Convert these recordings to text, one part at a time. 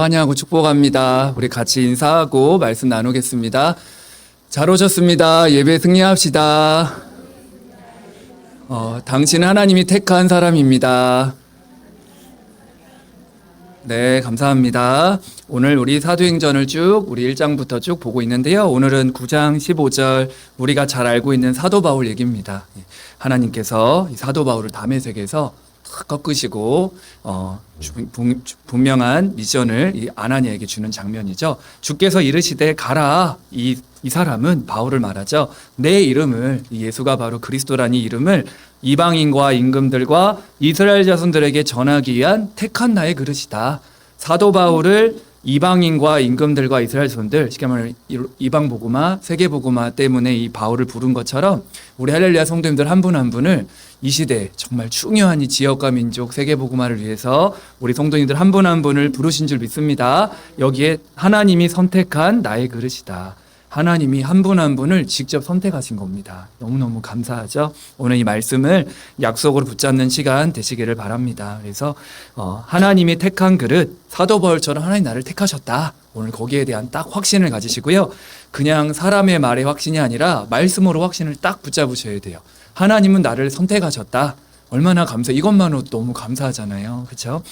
환영하고 축복합니다. 우리 같이 인사하고 말씀 나누겠습니다. 잘 오셨습니다. 예배 승리합시다. 당신은 하나님이 택한 사람입니다. 네, 감사합니다. 오늘 우리 사도행전을 우리 1장부터 쭉 보고 있는데요. 오늘은 9장 15절 우리가 잘 알고 있는 사도 바울 얘기입니다. 하나님께서 이 사도 바울을 다메섹에서 꺾으시고 분명한 미션을 이 아나니아에게 주는 장면이죠. 주께서 이르시되 가라. 이 사람은 바울을 말하죠. 내 이름을, 예수가 바로 그리스도라니 이름을 이방인과 임금들과 이스라엘 자손들에게 전하기 위한 택한 나의 그릇이다. 사도 바울을 이방인과 임금들과 이스라엘 자손들, 쉽게 말하면 이방 복음화, 세계 복음화 때문에 이 바울을 부른 것처럼 우리 할렐루야 성도님들 한 분 한 분을 이 시대에 정말 중요한 이 지역과 민족 세계 복음화를 위해서 우리 성도님들 한 분 한 분을 부르신 줄 믿습니다. 여기에 하나님이 선택한 나의 그릇이다. 하나님이 한 분 한 분을 직접 선택하신 겁니다. 너무너무 감사하죠. 오늘 이 말씀을 약속으로 붙잡는 시간 되시기를 바랍니다. 그래서 하나님이 택한 그릇, 사도 바울처럼 하나님 나를 택하셨다. 오늘 거기에 대한 딱 확신을 가지시고요. 그냥 사람의 말의 확신이 아니라 말씀으로 확신을 딱 붙잡으셔야 돼요. 하나님은 나를 선택하셨다. 얼마나 이것만으로도 너무 감사하잖아요. 그렇죠?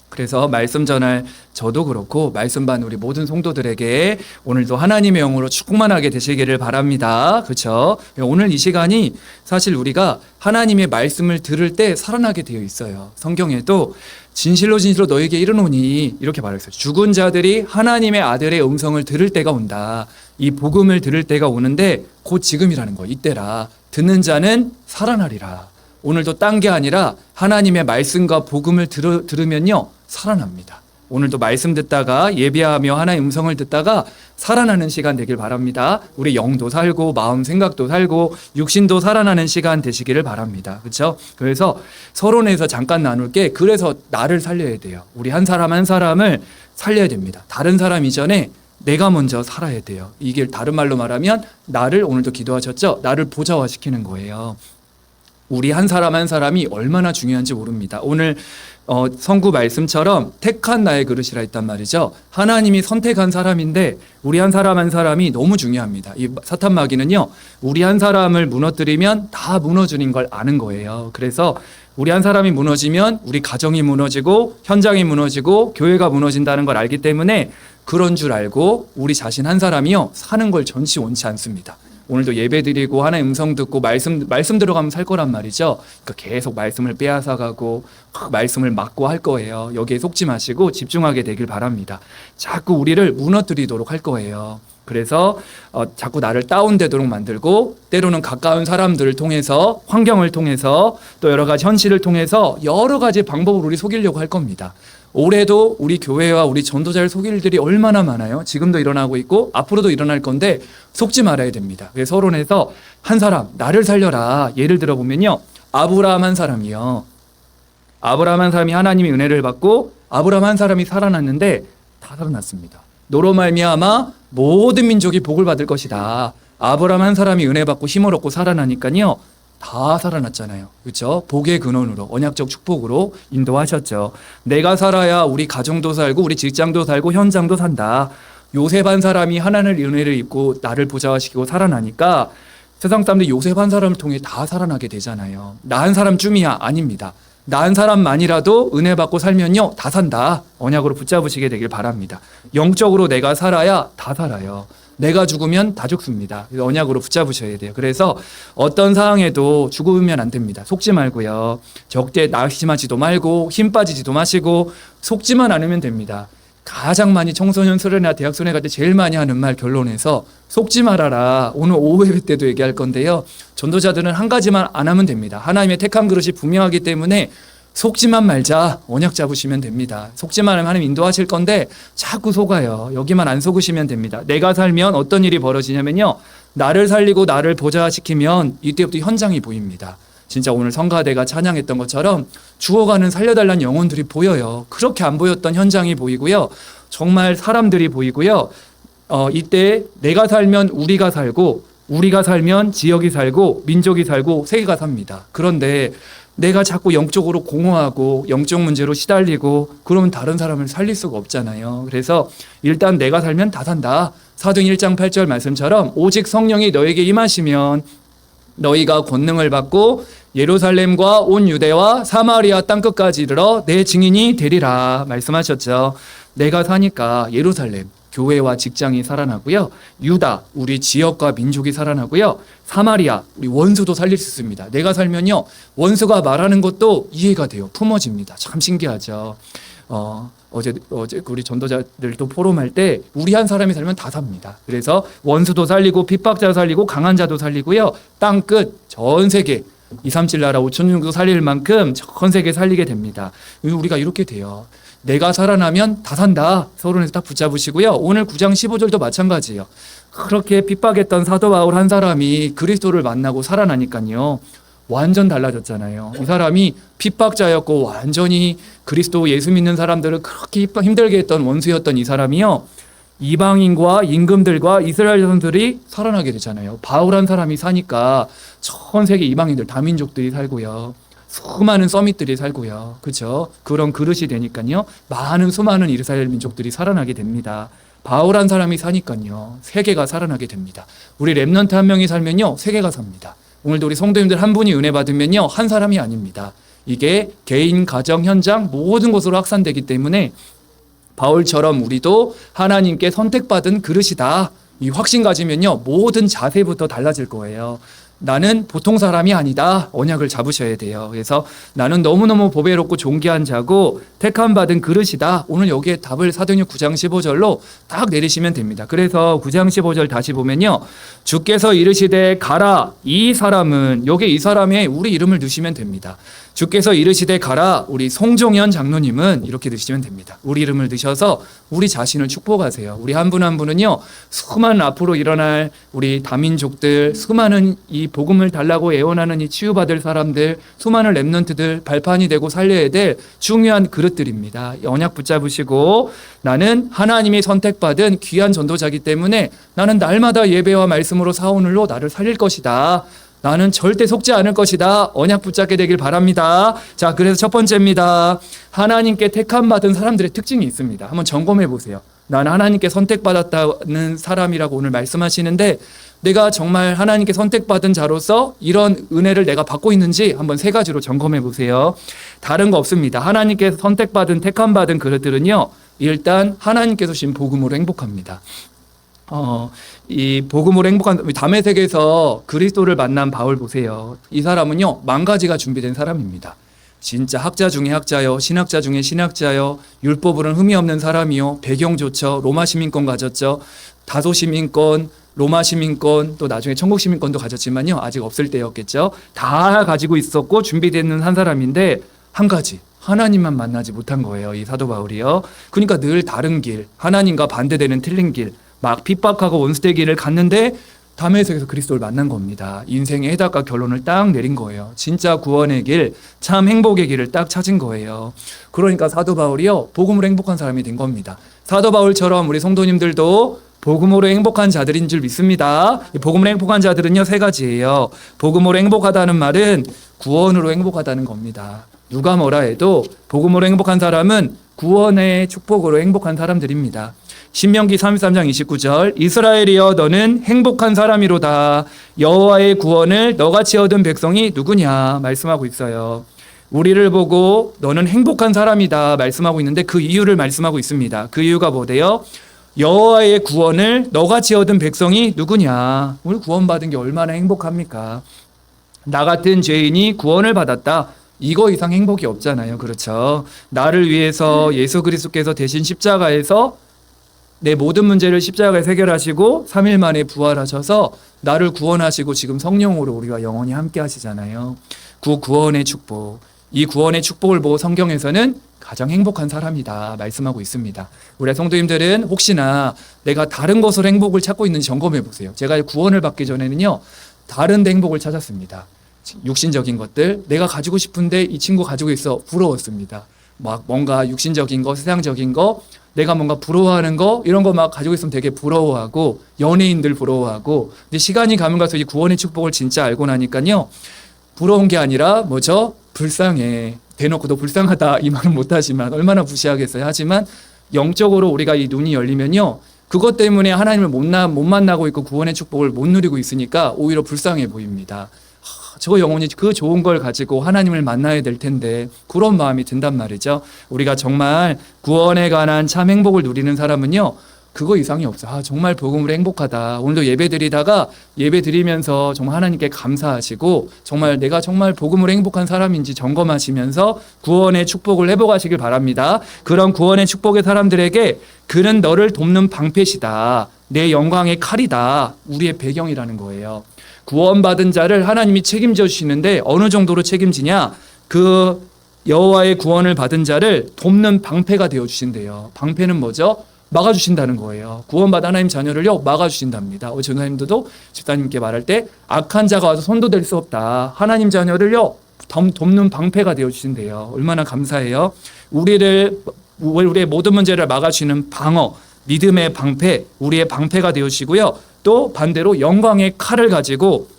그래서 말씀 전할 저도 그렇고 말씀 받는 우리 모든 성도들에게 오늘도 하나님의 영으로 충만하게 되시기를 바랍니다. 그렇죠? 오늘 이 시간이 사실 우리가 하나님의 말씀을 들을 때 살아나게 되어 있어요. 성경에도 진실로 진실로 너에게 이르노니 이렇게 말했어요. 죽은 자들이 하나님의 아들의 음성을 들을 때가 온다. 이 복음을 들을 때가 오는데 곧 지금이라는 거. 이때라. 듣는 자는 살아나리라. 오늘도 딴 게 아니라 하나님의 말씀과 복음을 들으면요 살아납니다. 오늘도 말씀 듣다가 예배하며 하나님의 음성을 듣다가 살아나는 시간 되길 바랍니다. 우리 영도 살고 마음 생각도 살고 육신도 살아나는 시간 되시기를 바랍니다. 그렇죠? 그래서 서론에서 잠깐 나눌 게 그래서 나를 살려야 돼요. 우리 한 사람 한 사람을 살려야 됩니다. 다른 사람 이전에 내가 먼저 살아야 돼요. 이게 다른 말로 말하면 나를 오늘도 기도하셨죠? 나를 보좌화시키는 거예요. 우리 한 사람 한 사람이 얼마나 중요한지 모릅니다. 오늘 성구 말씀처럼 택한 나의 그릇이라 했단 말이죠. 하나님이 선택한 사람인데 우리 한 사람 한 사람이 너무 중요합니다. 이 사탄 마귀는요. 우리 한 사람을 무너뜨리면 다 무너지는 걸 아는 거예요. 그래서 우리 한 사람이 무너지면 우리 가정이 무너지고 현장이 무너지고 교회가 무너진다는 걸 알기 때문에 그런 줄 알고 우리 자신 한 사람이요. 사는 걸 전시 원치 않습니다. 오늘도 예배 드리고 하나의 음성 듣고 말씀 들어가면 살 거란 말이죠. 그러니까 계속 말씀을 빼앗아가고 말씀을 막고 할 거예요. 여기에 속지 마시고 집중하게 되길 바랍니다. 자꾸 우리를 무너뜨리도록 할 거예요. 그래서 자꾸 나를 다운되도록 만들고 때로는 가까운 사람들을 통해서 환경을 통해서 또 여러 가지 현실을 통해서 여러 가지 방법으로 우리 속이려고 할 겁니다. 올해도 우리 교회와 우리 전도자를 속일 일들이 얼마나 많아요. 지금도 일어나고 있고 앞으로도 일어날 건데 속지 말아야 됩니다. 그래서 서론에서 한 사람 나를 살려라. 예를 들어 보면요. 아브라함 한 사람이요. 아브라함 한 사람이 하나님의 은혜를 받고 아브라함 한 사람이 살아났는데 다 살아났습니다. 너로 말미암아 모든 민족이 복을 받을 것이다. 아브라함 한 사람이 은혜 받고 힘을 얻고 살아나니까요. 다 살아났잖아요. 그렇죠? 복의 근원으로 언약적 축복으로 인도하셨죠. 내가 살아야 우리 가정도 살고 우리 직장도 살고 현장도 산다. 요셉 한 사람이 하나님의 은혜를 입고 나를 보좌화시키고 살아나니까 세상 사람들이 요셉 한 사람을 통해 다 살아나게 되잖아요. 나 한 사람쯤이야? 아닙니다. 나 한 사람만이라도 은혜 받고 살면요 다 산다. 언약으로 붙잡으시게 되길 바랍니다. 영적으로 내가 살아야 다 살아요. 내가 죽으면 다 죽습니다. 언약으로 붙잡으셔야 돼요. 그래서 어떤 상황에도 죽으면 안 됩니다. 속지 말고요. 적대 낙심하지도 말고 힘 빠지지도 마시고 속지만 않으면 됩니다. 가장 많이 청소년 수련회나 대학 수련회 갈 때 제일 많이 하는 말 결론에서 속지 말아라. 오늘 오후 예배 때도 얘기할 건데요. 전도자들은 한 가지만 안 하면 됩니다. 하나님의 택한 그릇이 분명하기 때문에 속지만 말자. 언약 잡으시면 됩니다. 속지만 하면 하나님 인도하실 건데 자꾸 속아요. 여기만 안 속으시면 됩니다. 내가 살면 어떤 일이 벌어지냐면요. 나를 살리고 나를 보좌시키면 이때부터 현장이 보입니다. 진짜 오늘 성가대가 찬양했던 것처럼 죽어가는 살려달라는 영혼들이 보여요. 그렇게 안 보였던 현장이 보이고요. 정말 사람들이 보이고요. 이때 내가 살면 우리가 살고 우리가 살면 지역이 살고 민족이 살고 세계가 삽니다. 그런데 내가 자꾸 영적으로 공허하고 영적 문제로 시달리고 그러면 다른 사람을 살릴 수가 없잖아요. 그래서 일단 내가 살면 다 산다. 사도행 1장 8절 말씀처럼 오직 성령이 너에게 임하시면 너희가 권능을 받고 예루살렘과 온 유대와 사마리아 땅끝까지 이르러 내 증인이 되리라 말씀하셨죠. 내가 사니까 예루살렘 교회와 직장이 살아나고요. 유다 우리 지역과 민족이 살아나고요. 사마리아 우리 원수도 살릴 수 있습니다. 내가 살면요 원수가 말하는 것도 이해가 돼요. 품어집니다. 참 신기하죠. 어제 우리 전도자들도 포럼할 때 우리 한 사람이 살면 다 삽니다. 그래서 원수도 살리고 핍박자 살리고 강한 자도 살리고요. 땅 끝 전 세계 237 나라 5천 정도 살릴 만큼 전 세계 살리게 됩니다. 우리가 이렇게 돼요. 내가 살아나면 다 산다. 서론에서 딱 붙잡으시고요. 오늘 9장 15절도 마찬가지예요. 그렇게 핍박했던 사도 바울 한 사람이 그리스도를 만나고 살아나니까요. 완전 달라졌잖아요. 이 사람이 핍박자였고 완전히 그리스도 예수 믿는 사람들을 그렇게 힘들게 했던 원수였던 이 사람이요. 이방인과 임금들과 이스라엘 자손들이 살아나게 되잖아요. 바울 한 사람이 사니까 전 세계 이방인들 다민족들이 살고요. 수많은 서밋들이 살고요. 그렇죠? 그런 그릇이 되니까요. 수많은 이스라엘 민족들이 살아나게 됩니다. 바울 한 사람이 사니까요. 세계가 살아나게 됩니다. 우리 렘넌트 한 명이 살면요. 세계가 삽니다. 오늘도 우리 성도님들 한 분이 은혜 받으면요. 한 사람이 아닙니다. 이게 개인, 가정, 현장 모든 곳으로 확산되기 때문에 바울처럼 우리도 하나님께 선택받은 그릇이다. 이 확신 가지면요. 모든 자세부터 달라질 거예요. 나는 보통 사람이 아니다. 언약을 잡으셔야 돼요. 그래서 나는 너무너무 보배롭고 존귀한 자고 택함받은 그릇이다. 오늘 여기에 답을 사도행전 9장 15절로 딱 내리시면 됩니다. 그래서 9장 15절 다시 보면요. 주께서 이르시되 가라. 이 사람은 여기 이 사람에 우리 이름을 넣으시면 됩니다. 주께서 이르시되 가라. 우리 송종현 장로님은 이렇게 넣으시면 됩니다. 우리 이름을 넣으셔서 우리 자신을 축복하세요. 우리 한 분 한 분은요. 수많은 앞으로 일어날 우리 다민족들, 수많은 이 복음을 달라고 애원하는 이 치유받을 사람들, 수많은 렘넌트들 발판이 되고 살려야 될 중요한 그릇들입니다. 언약 붙잡으시고 나는 하나님이 선택받은 귀한 전도자이기 때문에 나는 날마다 예배와 말씀으로 사오늘로 나를 살릴 것이다. 나는 절대 속지 않을 것이다. 언약 붙잡게 되길 바랍니다. 자, 그래서 첫 번째입니다. 하나님께 택함 받은 사람들의 특징이 있습니다. 한번 점검해 보세요. 나는 하나님께 선택받았다는 사람이라고 오늘 말씀하시는데 내가 정말 하나님께 선택받은 자로서 이런 은혜를 내가 받고 있는지 한번 세 가지로 점검해 보세요. 다른 거 없습니다. 하나님께 선택받은 택함 받은 그릇들은요. 일단 하나님께서 주신 복음으로 행복합니다. 이 복음으로 행복한 다메섹에서 그리스도를 만난 바울 보세요. 이 사람은요 10,000가지가 준비된 사람입니다. 진짜 학자 중에 학자요, 신학자 중에 신학자요, 율법으로는 흠이 없는 사람이요, 배경 좋죠, 로마 시민권 가졌죠, 다소 시민권, 로마 시민권, 또 나중에 천국 시민권도 가졌지만요 아직 없을 때였겠죠. 다 가지고 있었고 준비되는 한 사람인데 한 가지. 하나님만 만나지 못한 거예요. 이 사도 바울이요. 그러니까 늘 다른 길, 하나님과 반대되는 틀린 길, 막 핍박하고 원수되기를 갔는데 다메섹에서 그리스도를 만난 겁니다. 인생의 해답과 결론을 딱 내린 거예요. 진짜 구원의 길, 참 행복의 길을 딱 찾은 거예요. 그러니까 사도 바울이요 복음으로 행복한 사람이 된 겁니다. 사도 바울처럼 우리 성도님들도 복음으로 행복한 자들인 줄 믿습니다. 복음으로 행복한 자들은요 세 가지예요. 복음으로 행복하다는 말은 구원으로 행복하다는 겁니다. 누가 뭐라 해도 복음으로 행복한 사람은 구원의 축복으로 행복한 사람들입니다. 신명기 33장 29절 이스라엘이여 너는 행복한 사람이로다. 여호와의 구원을 너같이 얻은 백성이 누구냐 말씀하고 있어요. 우리를 보고 너는 행복한 사람이다 말씀하고 있는데 그 이유를 말씀하고 있습니다. 그 이유가 뭐대요? 여호와의 구원을 너같이 얻은 백성이 누구냐. 우리 구원받은 게 얼마나 행복합니까? 나 같은 죄인이 구원을 받았다. 이거 이상 행복이 없잖아요. 그렇죠? 나를 위해서 예수 그리스도께서 대신 십자가에서 내 모든 문제를 십자가에 해결하시고 3일 만에 부활하셔서 나를 구원하시고 지금 성령으로 우리와 영원히 함께 하시잖아요. 그 구원의 축복. 이 구원의 축복을 보고 성경에서는 가장 행복한 사람이다 말씀하고 있습니다. 우리 성도님들은 혹시나 내가 다른 것으로 행복을 찾고 있는지 점검해 보세요. 제가 구원을 받기 전에는요. 다른 데 행복을 찾았습니다. 육신적인 것들 내가 가지고 싶은데 이 친구 가지고 있어 부러웠습니다. 막 뭔가 육신적인 거, 세상적인 거, 내가 뭔가 부러워하는 거 이런 거 막 가지고 있으면 되게 부러워하고 연예인들 부러워하고 근데 시간이 가면 갈수록 이 구원의 축복을 진짜 알고 나니까요. 부러운 게 아니라 뭐죠? 불쌍해. 대놓고 너 불쌍하다 이 말은 못하지만 얼마나 무시하겠어요. 하지만 영적으로 우리가 이 눈이 열리면요, 그것 때문에 하나님을 못 만나고 있고 구원의 축복을 못 누리고 있으니까 오히려 불쌍해 보입니다. 저 영혼이 그 좋은 걸 가지고 하나님을 만나야 될 텐데 그런 마음이 든단 말이죠. 우리가 정말 구원에 관한 참 행복을 누리는 사람은요, 그거 이상이 없어. 정말 복음으로 행복하다. 오늘도 예배 드리다가 예배 드리면서 정말 하나님께 감사하시고 정말 내가 정말 복음으로 행복한 사람인지 점검하시면서 구원의 축복을 회복하시길 바랍니다. 그런 구원의 축복의 사람들에게 그는 너를 돕는 방패시다. 내 영광의 칼이다. 우리의 배경이라는 거예요. 구원받은 자를 하나님이 책임져 주시는데 어느 정도로 책임지냐? 그 여호와의 구원을 받은 자를 돕는 방패가 되어 주신대요. 방패는 뭐죠? 막아주신다는 거예요. 구원받은 하나님 자녀를요, 막아주신답니다. 전도사님들도 집사님께 말할 때 악한 자가 와서 손도 댈 수 없다. 하나님 자녀를요, 돕는 방패가 되어주신대요. 얼마나 감사해요. 우리의 모든 문제를 막아주시는 방어, 믿음의 방패, 우리의 방패가 되어주시고요. 또 반대로 영광의 칼을 가지고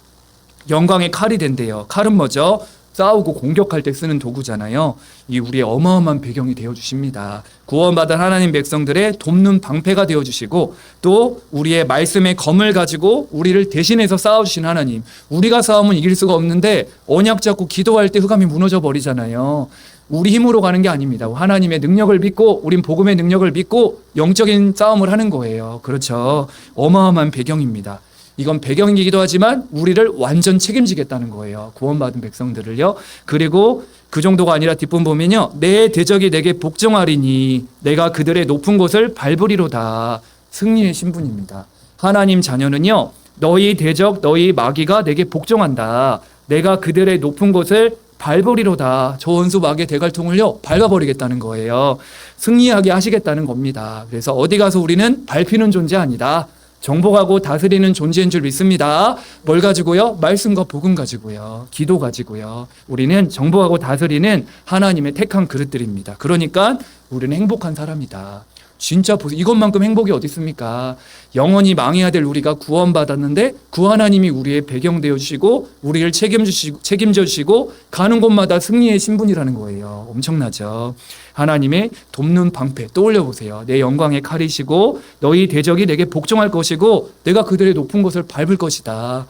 영광의 칼이 된대요. 칼은 뭐죠? 싸우고 공격할 때 쓰는 도구잖아요. 이 우리의 어마어마한 배경이 되어주십니다. 구원받은 하나님 백성들의 돕는 방패가 되어주시고 또 우리의 말씀의 검을 가지고 우리를 대신해서 싸워주신 하나님. 우리가 싸우면 이길 수가 없는데 언약 잡고 기도할 때 흑암이 무너져 버리잖아요. 우리 힘으로 가는 게 아닙니다. 하나님의 능력을 믿고 우린 복음의 능력을 믿고 영적인 싸움을 하는 거예요. 그렇죠. 어마어마한 배경입니다. 이건 배경이기도 하지만 우리를 완전 책임지겠다는 거예요. 구원받은 백성들을요. 그리고 그 정도가 아니라 뒷부분 보면요, 내 대적이 내게 복종하리니 내가 그들의 높은 곳을 밟으리로다. 승리의 신분입니다. 하나님 자녀는요, 너희 대적 너희 마귀가 내게 복종한다. 내가 그들의 높은 곳을 밟으리로다. 저 원수 마귀의 대갈통을요, 밟아버리겠다는 거예요. 승리하게 하시겠다는 겁니다. 그래서 어디 가서 우리는 밟히는 존재 아니다. 정복하고 다스리는 존재인 줄 믿습니다. 뭘 가지고요? 말씀과 복음 가지고요. 기도 가지고요. 우리는 정복하고 다스리는 하나님의 택한 그릇들입니다. 그러니까 우리는 행복한 사람이다. 진짜 보세요. 이것만큼 행복이 어디 있습니까? 영원히 망해야 될 우리가 구원받았는데 그 하나님이 우리의 배경 되어주시고 우리를 책임져 주시고 가는 곳마다 승리의 신분이라는 거예요. 엄청나죠. 하나님의 돕는 방패 떠올려 보세요. 내 영광의 칼이시고 너희 대적이 내게 복종할 것이고 내가 그들의 높은 곳을 밟을 것이다.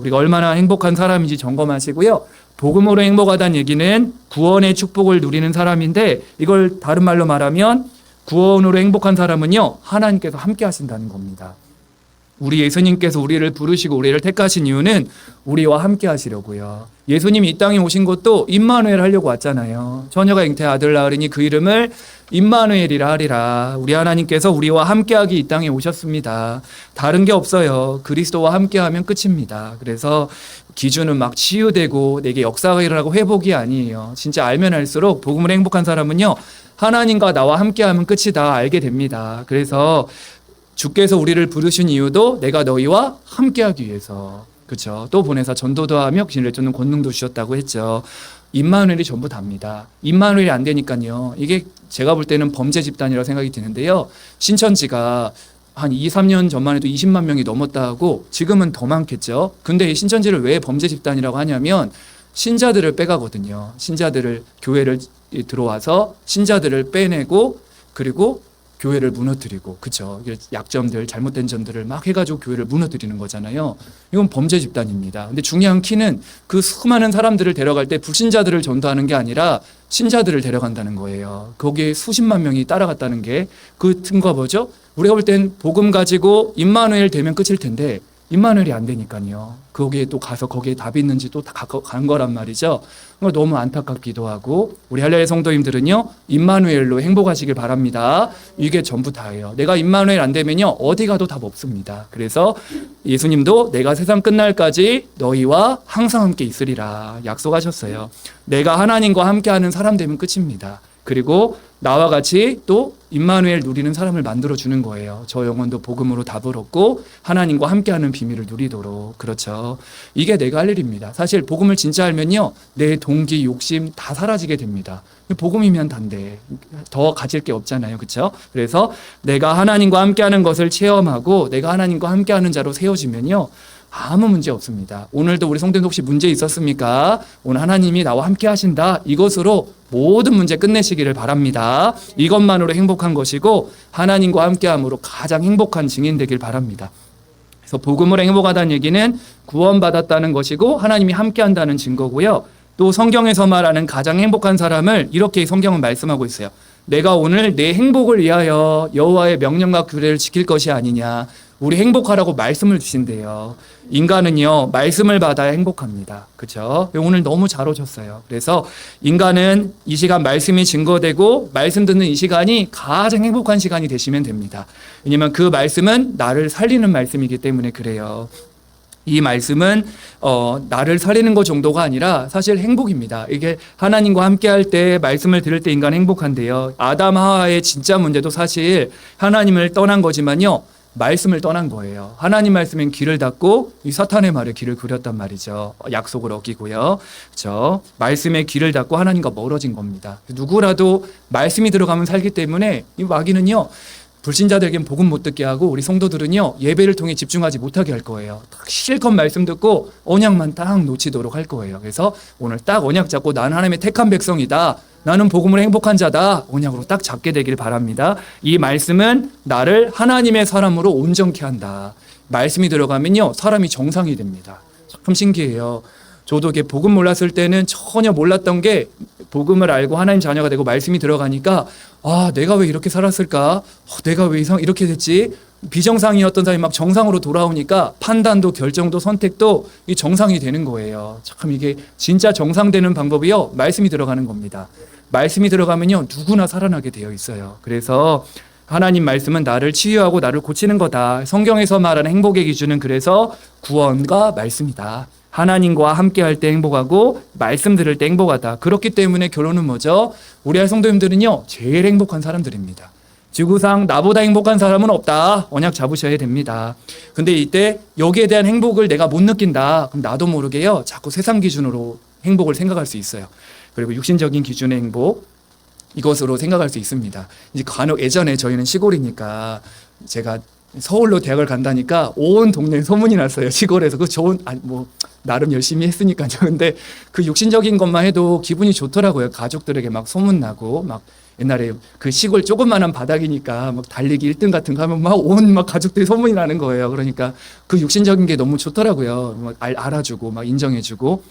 우리가 얼마나 행복한 사람인지 점검하시고요. 복음으로 행복하다는 얘기는 구원의 축복을 누리는 사람인데 이걸 다른 말로 말하면 구원으로 행복한 사람은요, 하나님께서 함께 하신다는 겁니다. 우리 예수님께서 우리를 부르시고 우리를 택하신 이유는 우리와 함께 하시려고요. 예수님이 이 땅에 오신 것도 임마누엘 하려고 왔잖아요. 처녀가 잉태한 아들 낳으리니 그 이름을 임마누엘이라 하리라. 우리 하나님께서 우리와 함께하기 이 땅에 오셨습니다. 다른 게 없어요. 그리스도와 함께하면 끝입니다. 그래서 기준은 막 치유되고 내게 역사가 일어나고 회복이 아니에요. 진짜 알면 알수록 복음을 행복한 사람은요, 하나님과 나와 함께하면 끝이다 알게 됩니다. 그래서 주께서 우리를 부르신 이유도 내가 너희와 함께하기 위해서. 그렇죠. 또 보내사 전도도 하며 귀신을 쫓는 권능도 주셨다고 했죠. 임마누엘이 전부 답니다. 임마누엘이 안 되니까요. 이게 제가 볼 때는 범죄 집단이라고 생각이 드는데요. 신천지가 한 2, 3년 전만 해도 20만 명이 넘었다 하고 지금은 더 많겠죠. 근데 이 신천지를 왜 범죄 집단이라고 하냐면 신자들을 빼가거든요. 신자들을 교회를 들어와서 신자들을 빼내고 그리고 교회를 무너뜨리고, 그쵸? 약점들, 잘못된 점들을 막 해가지고 교회를 무너뜨리는 거잖아요. 이건 범죄 집단입니다. 근데 중요한 키는 그 수많은 사람들을 데려갈 때 불신자들을 전도하는 게 아니라 신자들을 데려간다는 거예요. 거기에 수십만 명이 따라갔다는 게 그 틈과 뭐죠? 우리가 볼 땐 복음 가지고 임마누엘 되면 끝일 텐데 임마누엘이 안 되니까요. 거기에 또 가서 거기에 답이 있는지 또 다 간 거란 말이죠. 너무 안타깝기도 하고 우리 할례 성도님들은요, 임마누엘로 행복하시길 바랍니다. 이게 전부 다예요. 내가 임마누엘 안 되면요, 어디 가도 답 없습니다. 그래서 예수님도 내가 세상 끝날까지 너희와 항상 함께 있으리라 약속하셨어요. 내가 하나님과 함께하는 사람 되면 끝입니다. 그리고 나와 같이 또 임마누엘 누리는 사람을 만들어 주는 거예요. 저 영혼도 복음으로 답을 얻고 하나님과 함께하는 비밀을 누리도록. 그렇죠. 이게 내가 할 일입니다. 사실 복음을 진짜 알면요, 내 동기, 욕심 다 사라지게 됩니다. 복음이면 단데 더 가질 게 없잖아요. 그렇죠? 그래서 내가 하나님과 함께하는 것을 체험하고 내가 하나님과 함께하는 자로 세워지면요, 아무 문제 없습니다. 오늘도 우리 성도님들 혹시 문제 있었습니까? 오늘 하나님이 나와 함께 하신다. 이것으로 모든 문제 끝내시기를 바랍니다. 이것만으로 행복한 것이고 하나님과 함께함으로 가장 행복한 증인 되길 바랍니다. 그래서 복음으로 행복하다는 얘기는 구원받았다는 것이고 하나님이 함께한다는 증거고요. 또 성경에서 말하는 가장 행복한 사람을 이렇게 성경은 말씀하고 있어요. 내가 오늘 내 행복을 위하여 여호와의 명령과 규례를 지킬 것이 아니냐. 우리 행복하라고 말씀을 주신대요. 인간은요, 말씀을 받아야 행복합니다. 그렇죠? 오늘 너무 잘 오셨어요. 그래서 인간은 이 시간 말씀이 증거되고 말씀 듣는 이 시간이 가장 행복한 시간이 되시면 됩니다. 왜냐하면 그 말씀은 나를 살리는 말씀이기 때문에 그래요. 이 말씀은 나를 살리는 것 정도가 아니라 사실 행복입니다. 이게 하나님과 함께 할 때 말씀을 들을 때 인간은 행복한데요. 아담 하와의 진짜 문제도 사실 하나님을 떠난 거지만요. 말씀을 떠난 거예요. 하나님 말씀엔 귀를 닫고 이 사탄의 말에 귀를 기울였단 말이죠. 약속을 어기고요. 그렇죠? 말씀에 귀를 닫고 하나님과 멀어진 겁니다. 누구라도 말씀이 들어가면 살기 때문에 이 마귀는요. 불신자들에겐 복음 못 듣게 하고 우리 성도들은요. 예배를 통해 집중하지 못하게 할 거예요. 딱 실컷 말씀 듣고 언약만 딱 놓치도록 할 거예요. 그래서 오늘 딱 언약 잡고 나는 하나님의 택한 백성이다. 나는 복음으로 행복한 자다. 언약으로 딱 잡게 되길 바랍니다. 이 말씀은 나를 하나님의 사람으로 온전케 한다. 말씀이 들어가면요. 사람이 정상이 됩니다. 참 신기해요. 저도 이게 복음 몰랐을 때는 전혀 몰랐던 게 복음을 알고 하나님 자녀가 되고 말씀이 들어가니까 내가 왜 이렇게 살았을까? 내가 왜 이렇게 됐지? 비정상이었던 사람이 막 정상으로 돌아오니까 판단도 결정도 선택도 이 정상이 되는 거예요. 참 이게 진짜 정상되는 방법이요. 말씀이 들어가는 겁니다. 말씀이 들어가면요. 누구나 살아나게 되어 있어요. 그래서 하나님 말씀은 나를 치유하고 나를 고치는 거다. 성경에서 말하는 행복의 기준은 그래서 구원과 말씀이다. 하나님과 함께 할 때 행복하고 말씀 들을 때 행복하다. 그렇기 때문에 결론은 뭐죠? 우리 성도님들은요. 제일 행복한 사람들입니다. 지구상 나보다 행복한 사람은 없다. 언약 잡으셔야 됩니다. 근데 이때 여기에 대한 행복을 내가 못 느낀다. 그럼 나도 모르게요. 자꾸 세상 기준으로 행복을 생각할 수 있어요. 그리고 육신적인 기준의 행복 이것으로 생각할 수 있습니다. 이제 간혹 예전에 저희는 시골이니까 제가 서울로 대학을 간다니까 온 동네에 소문이 났어요. 시골에서. 그 좋은 나름 열심히 했으니까요. 근데 그 육신적인 것만 해도 기분이 좋더라고요. 가족들에게 막 소문나고 막 옛날에 그 시골 조그만한 바닥이니까 막 달리기 1등 같은 거 하면 막 온 가족들이 소문이 나는 거예요. 그러니까 그 육신적인 게 너무 좋더라고요. 막 알아주고 막 인정해주고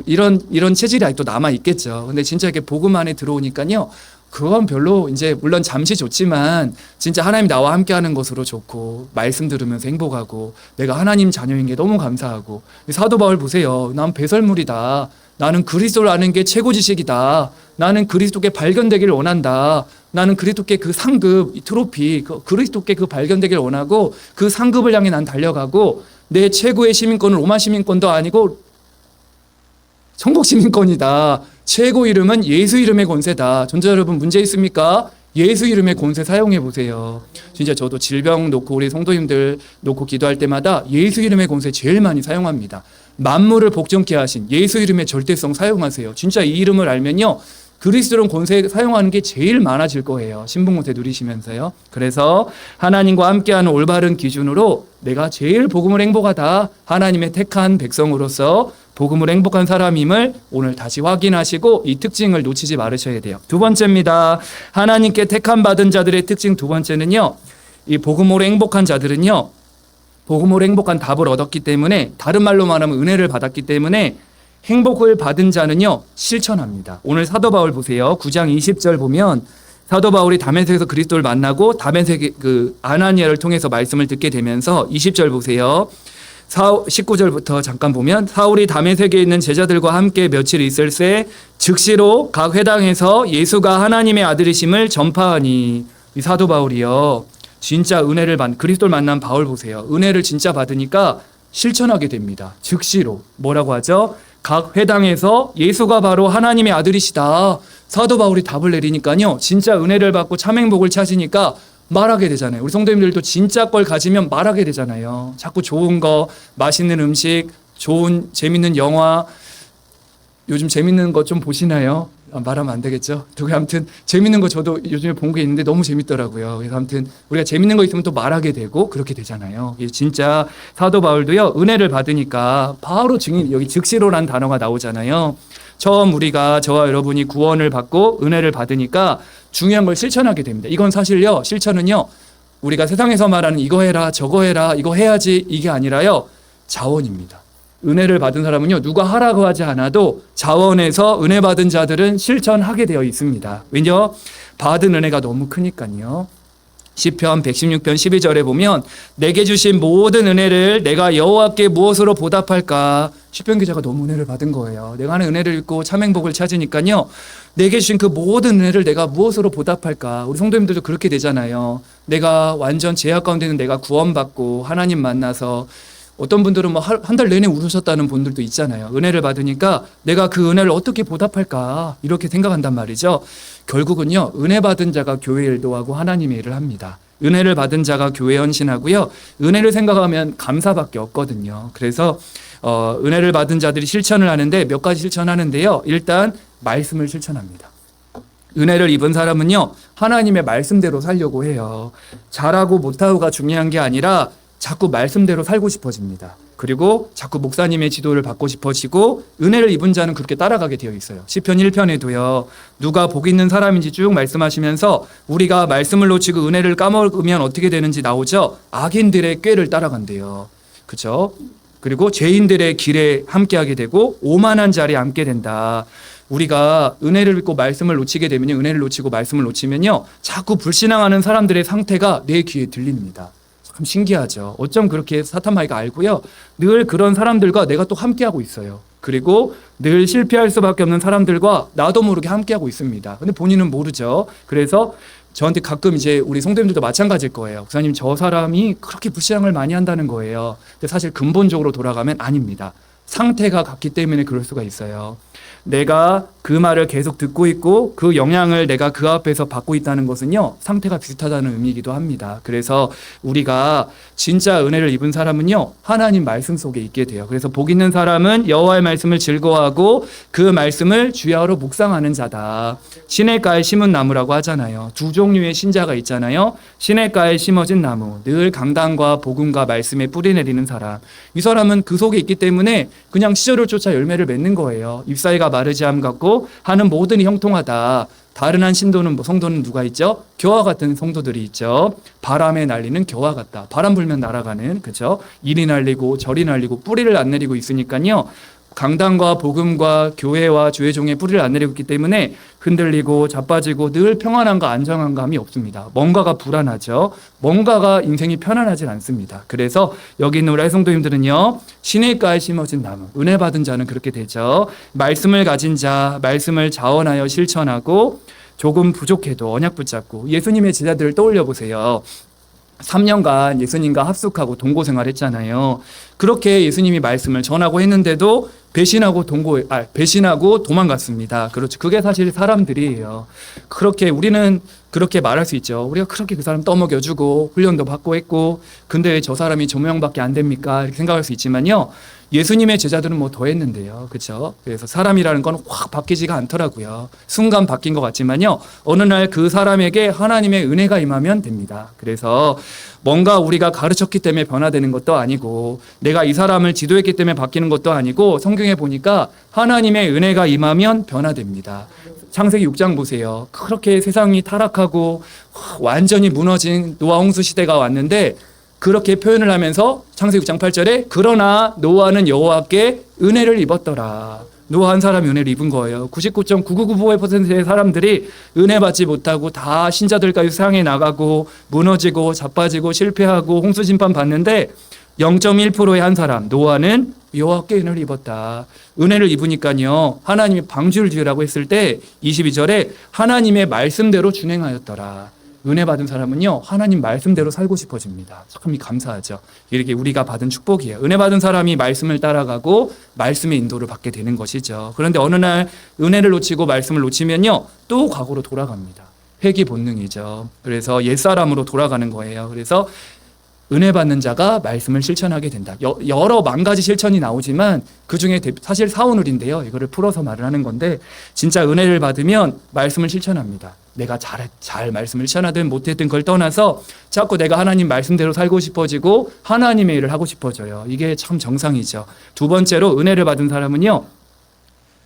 이런 체질이 아직도 남아 있겠죠. 근데 진짜 이렇게 복음 안에 들어오니까요. 그건 별로 이제 물론 잠시 좋지만 진짜 하나님 나와 함께하는 것으로 좋고 말씀 들으면서 행복하고 내가 하나님 자녀인 게 너무 감사하고 사도 바울 보세요. 난 배설물이다. 나는 그리스도를 아는 게 최고 지식이다. 나는 그리스도께 발견되기를 원한다. 나는 그리스도께 그 상급, 이 트로피, 그리스도께 그 발견되기를 원하고 그 상급을 향해 난 달려가고 내 최고의 시민권은 로마 시민권도 아니고 천국 시민권이다. 최고 이름은 예수 이름의 권세다. 전자 여러분 문제 있습니까? 예수 이름의 권세 사용해 보세요. 진짜 저도 질병 놓고 우리 성도님들 놓고 기도할 때마다 예수 이름의 권세 제일 많이 사용합니다. 만물을 복종케 하신 예수 이름의 절대성 사용하세요. 진짜 이 이름을 알면요. 그리스도론 권세 사용하는 게 제일 많아질 거예요. 신분 권세 누리시면서요. 그래서 하나님과 함께하는 올바른 기준으로 내가 제일 복음을 행복하다. 하나님의 택한 백성으로서 복음을 행복한 사람임을 오늘 다시 확인하시고 이 특징을 놓치지 말으셔야 돼요. 두 번째입니다. 하나님께 택함 받은 자들의 특징 두 번째는요. 이 복음으로 행복한 자들은요. 복음으로 행복한 답을 얻었기 때문에 다른 말로 말하면 은혜를 받았기 때문에 행복을 받은 자는요. 실천합니다. 오늘 사도 바울 보세요. 9장 20절 보면 사도 바울이 다메섹에서 그리스도를 만나고 다메섹 그 아나니아를 통해서 말씀을 듣게 되면서 20절 보세요. 19절부터 잠깐 보면 사울이 다메섹에 있는 제자들과 함께 며칠 있을새 즉시로 각 회당에서 예수가 하나님의 아들이심을 전파하니 이 사도 바울이요. 진짜 은혜를 그리스도를 만난 바울 보세요. 은혜를 진짜 받으니까 실천하게 됩니다. 즉시로 뭐라고 하죠? 각 회당에서 예수가 바로 하나님의 아들이시다. 사도 바울이 답을 내리니까요. 진짜 은혜를 받고 참 행복을 찾으니까 말하게 되잖아요. 우리 성도님들도 진짜 걸 가지면 말하게 되잖아요. 자꾸 좋은 거, 맛있는 음식, 좋은 재밌는 영화, 요즘 재밌는 거 좀 보시나요? 말하면 안 되겠죠. 아무튼 재밌는 거 저도 요즘에 본 게 있는데 너무 재밌더라고요. 그래서 아무튼 우리가 재밌는 거 있으면 또 말하게 되고 그렇게 되잖아요. 진짜 사도 바울도요, 은혜를 받으니까 바로 증인, 여기 즉시로라는 단어가 나오잖아요. 처음 우리가, 저와 여러분이 구원을 받고 은혜를 받으니까 중요한 걸 실천하게 됩니다. 이건 사실요, 실천은요, 우리가 세상에서 말하는 이거 해라, 저거 해라, 이거 해야지, 이게 아니라요, 자원입니다. 은혜를 받은 사람은요, 누가 하라고 하지 않아도 자원해서 은혜 받은 자들은 실천하게 되어 있습니다. 왜냐? 받은 은혜가 너무 크니까요. 시편 116편 12절에 보면 내게 주신 모든 은혜를 내가 여호와께 무엇으로 보답할까? 시편 기자가 너무 은혜를 받은 거예요. 내가 하는 은혜를 읽고 참 행복을 찾으니까요, 내게 주신 그 모든 은혜를 내가 무엇으로 보답할까? 우리 성도님들도 그렇게 되잖아요. 내가 완전 죄악 가운데 있는 내가 구원받고 하나님 만나서, 어떤 분들은 뭐 한 달 내내 울으셨다는 분들도 있잖아요. 은혜를 받으니까 내가 그 은혜를 어떻게 보답할까, 이렇게 생각한단 말이죠. 결국은요, 은혜 받은 자가 교회 일도 하고 하나님의 일을 합니다. 은혜를 받은 자가 교회 헌신하고요, 은혜를 생각하면 감사밖에 없거든요. 그래서 은혜를 받은 자들이 실천을 하는데 몇 가지 실천하는데요. 일단 말씀을 실천합니다. 은혜를 입은 사람은요, 하나님의 말씀대로 살려고 해요. 잘하고 못하고가 중요한 게 아니라 자꾸 말씀대로 살고 싶어집니다. 그리고 자꾸 목사님의 지도를 받고 싶어지고, 은혜를 입은 자는 그렇게 따라가게 되어 있어요. 시편 1편에도요, 누가 복 있는 사람인지 쭉 말씀하시면서 우리가 말씀을 놓치고 은혜를 까먹으면 어떻게 되는지 나오죠. 악인들의 꾀를 따라간대요. 그렇죠? 그리고 죄인들의 길에 함께하게 되고 오만한 자리에 앉게 된다. 우리가 은혜를 입고 말씀을 놓치게 되면요, 은혜를 놓치고 말씀을 놓치면요, 자꾸 불신앙하는 사람들의 상태가 내 귀에 들립니다. 참 신기하죠. 어쩜 그렇게 사탄마귀가 알고요, 늘 그런 사람들과 내가 또 함께하고 있어요. 그리고 늘 실패할 수밖에 없는 사람들과 나도 모르게 함께하고 있습니다. 근데 본인은 모르죠. 그래서 저한테 가끔 이제 우리 성도님들도 마찬가지일 거예요. 목사님, 저 사람이 그렇게 불신앙을 많이 한다는 거예요. 근데 사실 근본적으로 돌아가면 아닙니다. 상태가 같기 때문에 그럴 수가 있어요. 내가 그 말을 계속 듣고 있고 그 영향을 내가 그 앞에서 받고 있다는 것은요, 상태가 비슷하다는 의미이기도 합니다. 그래서 우리가 진짜 은혜를 입은 사람은요, 하나님 말씀 속에 있게 돼요. 그래서 복 있는 사람은 여호와의 말씀을 즐거워하고 그 말씀을 주야로 묵상하는 자다. 시냇가에 심은 나무라고 하잖아요. 두 종류의 신자가 있잖아요. 시냇가에 심어진 나무, 늘 강단과 복음과 말씀에 뿌리 내리는 사람. 이 사람은 그 속에 있기 때문에 그냥 시절을 쫓아 열매를 맺는 거예요. 잎사귀가 마르지 않 같고 하는 모든 이 형통하다. 다른 한 신도는, 성도는 누가 있죠? 겨와 같은 성도들이 있죠. 바람에 날리는 겨와 같다. 바람 불면 날아가는, 그죠? 이리 날리고 저리 날리고 뿌리를 안 내리고 있으니까요, 강단과 복음과 교회와 주의 종의 뿌리를 안 내리고 있기 때문에 흔들리고 자빠지고 늘 평안함과 안정감이 없습니다. 뭔가가 불안하죠. 뭔가가 인생이 편안하진 않습니다. 그래서 여기 있는 우리 성도님들은요, 시냇가에 심어진 나무, 은혜 받은 자는 그렇게 되죠. 말씀을 가진 자, 말씀을 자원하여 실천하고 조금 부족해도 언약 붙잡고, 예수님의 제자들을 떠올려 보세요. 3년간 예수님과 합숙하고 동고 생활했잖아요. 그렇게 예수님이 말씀을 전하고 했는데도 배신하고 도망갔습니다. 그렇죠. 그게 사실 사람들이에요. 그렇게 우리는 그렇게 말할 수 있죠. 우리가 그렇게 그 사람 떠먹여주고 훈련도 받고 했고, 근데 왜 저 사람이 조명밖에 안 됩니까? 이렇게 생각할 수 있지만요, 예수님의 제자들은 뭐 더 했는데요. 그렇죠? 그래서 사람이라는 건 확 바뀌지가 않더라고요. 순간 바뀐 것 같지만요, 어느 날 그 사람에게 하나님의 은혜가 임하면 됩니다. 그래서 뭔가 우리가 가르쳤기 때문에 변화되는 것도 아니고, 내가 이 사람을 지도했기 때문에 바뀌는 것도 아니고, 성경에 보니까 하나님의 은혜가 임하면 변화됩니다. 창세기 6장 보세요. 그렇게 세상이 타락하고 완전히 무너진 노아 홍수 시대가 왔는데, 그렇게 표현을 하면서 창세기 6장 8절에 그러나 노아는 여호와께 은혜를 입었더라. 노아 한 사람이 은혜를 입은 거예요. 99.9999%의 사람들이 은혜 받지 못하고 다 신자들까지 세상에 나가고 무너지고 자빠지고 실패하고 홍수 심판 받는데, 0.1%의 한 사람, 노아는 여호와께 은혜를 입었다. 은혜를 입으니까요, 하나님이 방주를 지으라고 했을 때 22절에 하나님의 말씀대로 준행하였더라. 은혜 받은 사람은요, 하나님 말씀대로 살고 싶어집니다. 참 감사하죠. 이렇게 우리가 받은 축복이에요. 은혜 받은 사람이 말씀을 따라가고 말씀의 인도를 받게 되는 것이죠. 그런데 어느 날 은혜를 놓치고 말씀을 놓치면요, 또 과거로 돌아갑니다. 회귀 본능이죠. 그래서 옛사람으로 돌아가는 거예요. 그래서 은혜 받는 자가 말씀을 실천하게 된다. 여러 만 가지 실천이 나오지만 그중에 사실 사오늘인데요. 이거를 풀어서 말을 하는 건데 진짜 은혜를 받으면 말씀을 실천합니다. 내가 잘 말씀을 실천하든 못했든 그걸 떠나서 자꾸 내가 하나님 말씀대로 살고 싶어지고 하나님의 일을 하고 싶어져요. 이게 참 정상이죠. 두 번째로 은혜를 받은 사람은요.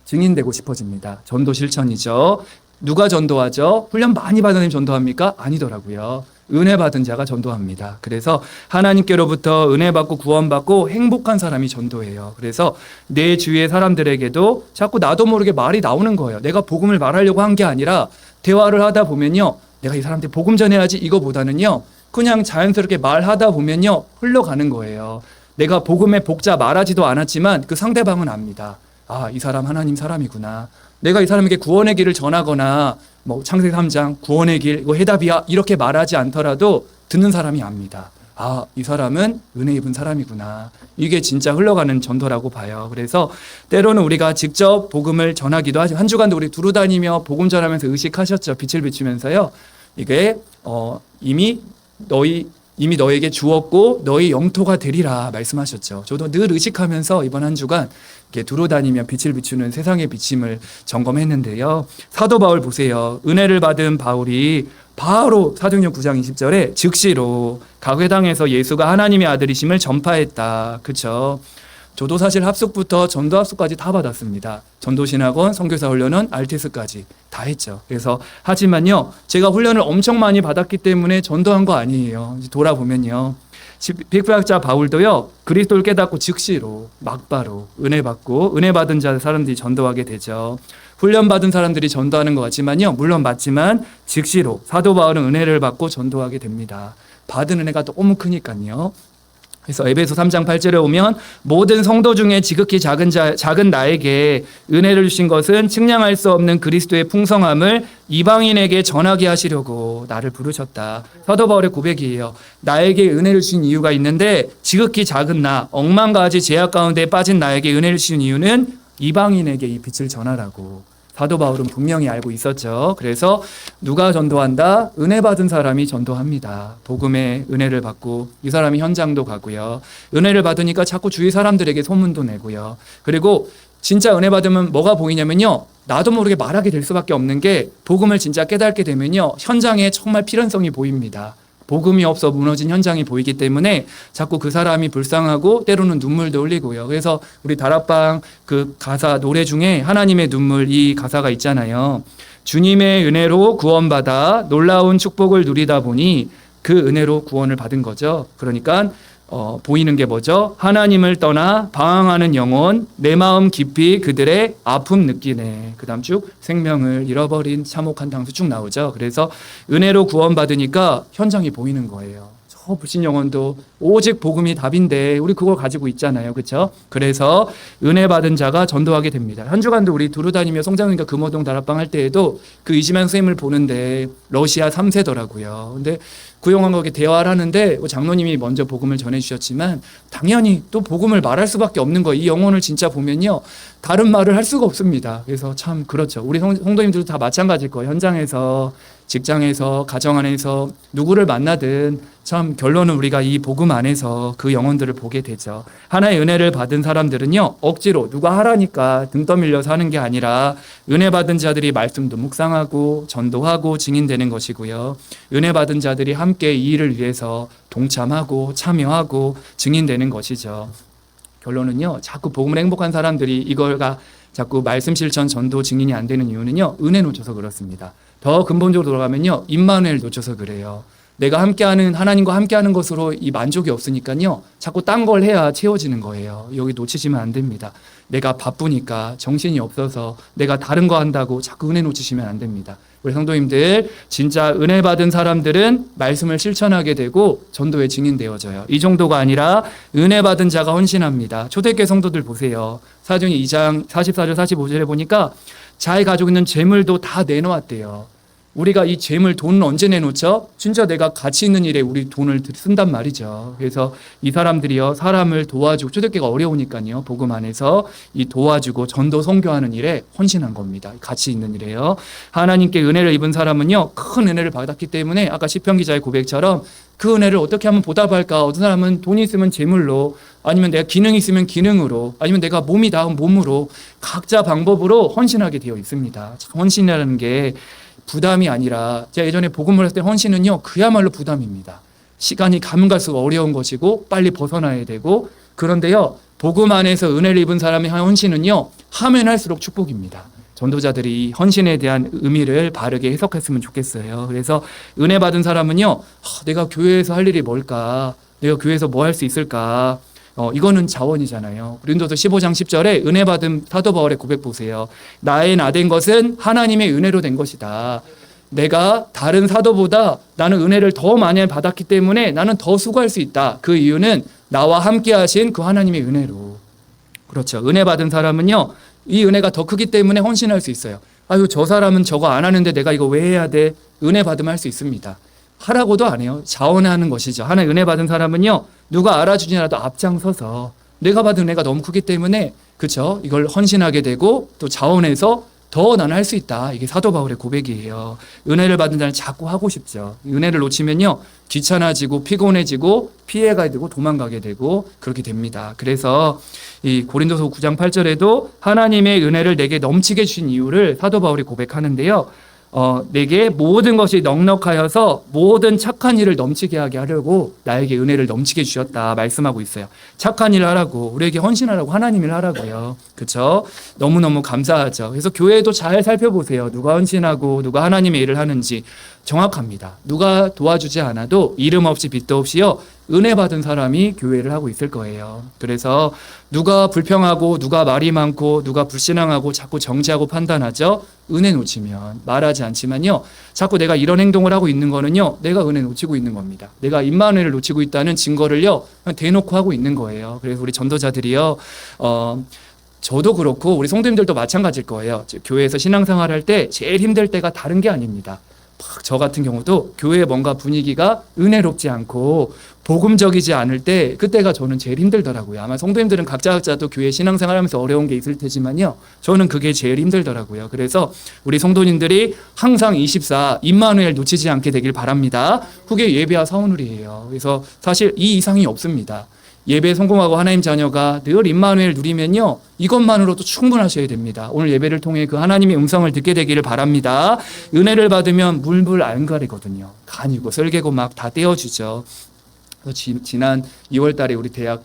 증인되고 싶어집니다. 전도 실천이죠. 누가 전도하죠? 훈련 많이 받은 사람이 전도합니까? 아니더라고요. 은혜 받은 자가 전도합니다. 그래서 하나님께로부터 은혜 받고 구원받고 행복한 사람이 전도해요. 그래서 내 주위의 사람들에게도 자꾸 나도 모르게 말이 나오는 거예요. 내가 복음을 말하려고 한 게 아니라 대화를 하다 보면요. 내가 이 사람한테 복음 전해야지 이거보다는요. 그냥 자연스럽게 말하다 보면요. 흘러가는 거예요. 내가 복음의 복자 말하지도 않았지만 그 상대방은 압니다. 아, 이 사람 하나님 사람이구나. 내가 이 사람에게 구원의 길을 전하거나 뭐 창세기 3장 구원의 길 이거 해답이야 이렇게 말하지 않더라도 듣는 사람이 압니다. 아, 이 사람은 은혜 입은 사람이구나. 이게 진짜 흘러가는 전도라고 봐요. 그래서 때로는 우리가 직접 복음을 전하기도 하죠. 한 주간도 우리 두루 다니며 복음 전하면서 의식하셨죠. 빛을 비추면서요. 이게 이미 너에게 주었고 너희 영토가 되리라 말씀하셨죠. 저도 늘 의식하면서 이번 한 주간 이렇게 두루 다니며 빛을 비추는 세상의 비침을 점검했는데요. 사도 바울 보세요. 은혜를 받은 바울이 바로 사도행전 9장 20절에 즉시로 각 회당에서 예수가 하나님의 아들이심을 전파했다. 그렇죠? 저도 사실 합숙부터 전도 합숙까지 다 받았습니다. 전도신학원, 선교사 훈련은 RTS까지 다 했죠. 그래서 하지만요. 제가 훈련을 엄청 많이 받았기 때문에 전도한 거 아니에요. 돌아보면요. 빅학자 바울도요. 그리스도를 깨닫고 즉시로 막바로 은혜 받고 은혜 받은 자 사람들이 전도하게 되죠. 훈련 받은 사람들이 전도하는 것 같지만요. 물론 맞지만 즉시로 사도 바울은 은혜를 받고 전도하게 됩니다. 받은 은혜가 너무 크니까요. 그래서 에베소 3장 8절에 오면 모든 성도 중에 지극히 작은 나에게 은혜를 주신 것은 측량할 수 없는 그리스도의 풍성함을 이방인에게 전하게 하시려고 나를 부르셨다. 사도 바울의 고백이에요. 나에게 은혜를 주신 이유가 있는데 지극히 작은 나, 억만 가지 죄악 가운데 빠진 나에게 은혜를 주신 이유는 이방인에게 이 빛을 전하라고. 사도 바울은 분명히 알고 있었죠. 그래서 누가 전도한다? 은혜 받은 사람이 전도합니다. 복음의 은혜를 받고 이 사람이 현장도 가고요. 은혜를 받으니까 자꾸 주위 사람들에게 소문도 내고요. 그리고 진짜 은혜 받으면 뭐가 보이냐면요. 나도 모르게 말하게 될 수밖에 없는 게 복음을 진짜 깨닫게 되면요. 현장에 정말 필연성이 보입니다. 복음이 없어 무너진 현장이 보이기 때문에 자꾸 그 사람이 불쌍하고 때로는 눈물도 흘리고요. 그래서 우리 다락방 그 가사 노래 중에 하나님의 눈물 이 가사가 있잖아요. 주님의 은혜로 구원받아 놀라운 축복을 누리다 보니 그 은혜로 구원을 받은 거죠. 그러니까 보이는 게 뭐죠? 하나님을 떠나 방황하는 영혼, 내 마음 깊이 그들의 아픔 느끼네. 그 다음 쭉 생명을 잃어버린 참혹한 당수 쭉 나오죠. 그래서 은혜로 구원받으니까 현장이 보이는 거예요. 저 불신 영혼도 오직 복음이 답인데 우리 그걸 가지고 있잖아요. 그렇죠? 그래서 은혜 받은 자가 전도하게 됩니다. 한 주간도 우리 두루 다니며 송장님과 금호동 다락방 할 때에도 그 이지만 선생님을 보는데 러시아 3세더라고요. 근데 구용왕국에 대화를 하는데 장로님이 먼저 복음을 전해주셨지만 당연히 또 복음을 말할 수밖에 없는 거예요. 이 영혼을 진짜 보면요. 다른 말을 할 수가 없습니다. 그래서 참 그렇죠. 우리 성도님들도 다 마찬가지일 거예요. 현장에서 직장에서 가정 안에서 누구를 만나든 참 결론은 우리가 이 복음 안에서 그 영혼들을 보게 되죠. 하나의 은혜를 받은 사람들은요. 억지로 누가 하라니까 등 떠밀려서 하는 게 아니라 은혜 받은 자들이 말씀도 묵상하고 전도하고 증인되는 것이고요. 은혜 받은 자들이 함께 이 일을 위해서 동참하고 참여하고 증인되는 것이죠. 결론은요. 자꾸 복음을 행복한 사람들이 이걸가 자꾸 말씀 실천 전도 증인이 안 되는 이유는요. 은혜 놓쳐서 그렇습니다. 더 근본적으로 돌아가면요. 임마누엘 놓쳐서 그래요. 내가 함께하는 하나님과 함께하는 것으로 이 만족이 없으니까요. 자꾸 딴 걸 해야 채워지는 거예요. 여기 놓치시면 안 됩니다. 내가 바쁘니까 정신이 없어서 내가 다른 거 한다고 자꾸 은혜 놓치시면 안 됩니다. 우리 성도님들 진짜 은혜 받은 사람들은 말씀을 실천하게 되고 전도에 증인되어져요. 이 정도가 아니라 은혜 받은 자가 헌신합니다. 초대교회 성도들 보세요. 사도행전 2장 44절 45절에 보니까 자기 가지고 있는 재물도 다 내놓았대요. 우리가 이 재물, 돈을 언제 내놓죠? 진짜 내가 가치 있는 일에 우리 돈을 쓴단 말이죠. 그래서 이 사람들이요, 사람을 도와주고, 초대교회가 어려우니까요, 복음 안에서 이 도와주고 전도 선교하는 일에 헌신한 겁니다. 가치 있는 일이에요. 하나님께 은혜를 입은 사람은요, 큰 은혜를 받았기 때문에 아까 시편 기자의 고백처럼 그 은혜를 어떻게 하면 보답할까? 어떤 사람은 돈이 있으면 재물로, 아니면 내가 기능이 있으면 기능으로, 아니면 내가 몸이 닿은 몸으로, 각자 방법으로 헌신하게 되어 있습니다. 헌신이라는 게 부담이 아니라, 제가 예전에 복음을 했을 때 헌신은요, 그야말로 부담입니다. 시간이 가면 갈수록 어려운 것이고 빨리 벗어나야 되고, 그런데요, 복음 안에서 은혜를 입은 사람의 헌신은요, 하면 할수록 축복입니다. 전도자들이 이 헌신에 대한 의미를 바르게 해석했으면 좋겠어요. 그래서 은혜 받은 사람은요, 내가 교회에서 할 일이 뭘까? 내가 교회에서 뭐 할 수 있을까? 이거는 자원이잖아요. 고린도서 15장 10절에 은혜 받은 사도 바울의 고백 보세요. 나의 나 된 것은 하나님의 은혜로 된 것이다. 내가 다른 사도보다 나는 은혜를 더 많이 받았기 때문에 나는 더 수고할 수 있다. 그 이유는 나와 함께 하신 그 하나님의 은혜로. 그렇죠. 은혜 받은 사람은요, 이 은혜가 더 크기 때문에 헌신할 수 있어요. 아유, 저 사람은 저거 안 하는데 내가 이거 왜 해야 돼? 은혜 받으면 할 수 있습니다. 하라고도 안 해요. 자원하는 것이죠. 하나의 은혜 받은 사람은요, 누가 알아주지 않아도 앞장서서 내가 받은 은혜가 너무 크기 때문에, 그렇죠, 이걸 헌신하게 되고 또 자원해서 더 나는 할 수 있다. 이게 사도 바울의 고백이에요. 은혜를 받은 자는 자꾸 하고 싶죠. 은혜를 놓치면요, 귀찮아지고 피곤해지고 피해가게 되고 도망가게 되고 그렇게 됩니다. 그래서 이 고린도서 9장 8절에도 하나님의 은혜를 내게 넘치게 주신 이유를 사도 바울이 고백하는데요. 내게 모든 것이 넉넉하여서 모든 착한 일을 넘치게 하게 하려고 나에게 은혜를 넘치게 주셨다 말씀하고 있어요. 착한 일을 하라고, 우리에게 헌신하라고, 하나님 일 하라고요. 그렇죠? 너무너무 감사하죠. 그래서 교회도 잘 살펴보세요. 누가 헌신하고 누가 하나님의 일을 하는지 정확합니다. 누가 도와주지 않아도 이름 없이 빚도 없이요, 은혜 받은 사람이 교회를 하고 있을 거예요. 그래서 누가 불평하고 누가 말이 많고 누가 불신앙하고 자꾸 정죄하고 판단하죠. 은혜 놓치면, 말하지 않지만요, 자꾸 내가 이런 행동을 하고 있는 거는요, 내가 은혜 놓치고 있는 겁니다. 내가 임마누엘을 놓치고 있다는 증거를요, 그냥 대놓고 하고 있는 거예요. 그래서 우리 전도자들이요, 저도 그렇고 우리 성도님들도 마찬가지일 거예요. 교회에서 신앙생활 할 때 제일 힘들 때가 다른 게 아닙니다. 저 같은 경우도 교회에 뭔가 분위기가 은혜롭지 않고 복음적이지 않을 때, 그때가 저는 제일 힘들더라고요. 아마 성도님들은 각자도 교회 신앙생활하면서 어려운 게 있을 테지만요, 저는 그게 제일 힘들더라고요. 그래서 우리 성도님들이 항상 24 임마누엘 놓치지 않게 되길 바랍니다. 그게 예배와 사우누리예요. 그래서 사실 이 이상이 없습니다. 예배에 성공하고 하나님 자녀가 늘 임마누엘 누리면요, 이것만으로도 충분하셔야 됩니다. 오늘 예배를 통해 그 하나님의 음성을 듣게 되기를 바랍니다. 은혜를 받으면 물불 안 가리거든요. 간이고 설계고 막 다 떼어주죠. 지난 2월 달에 우리 대학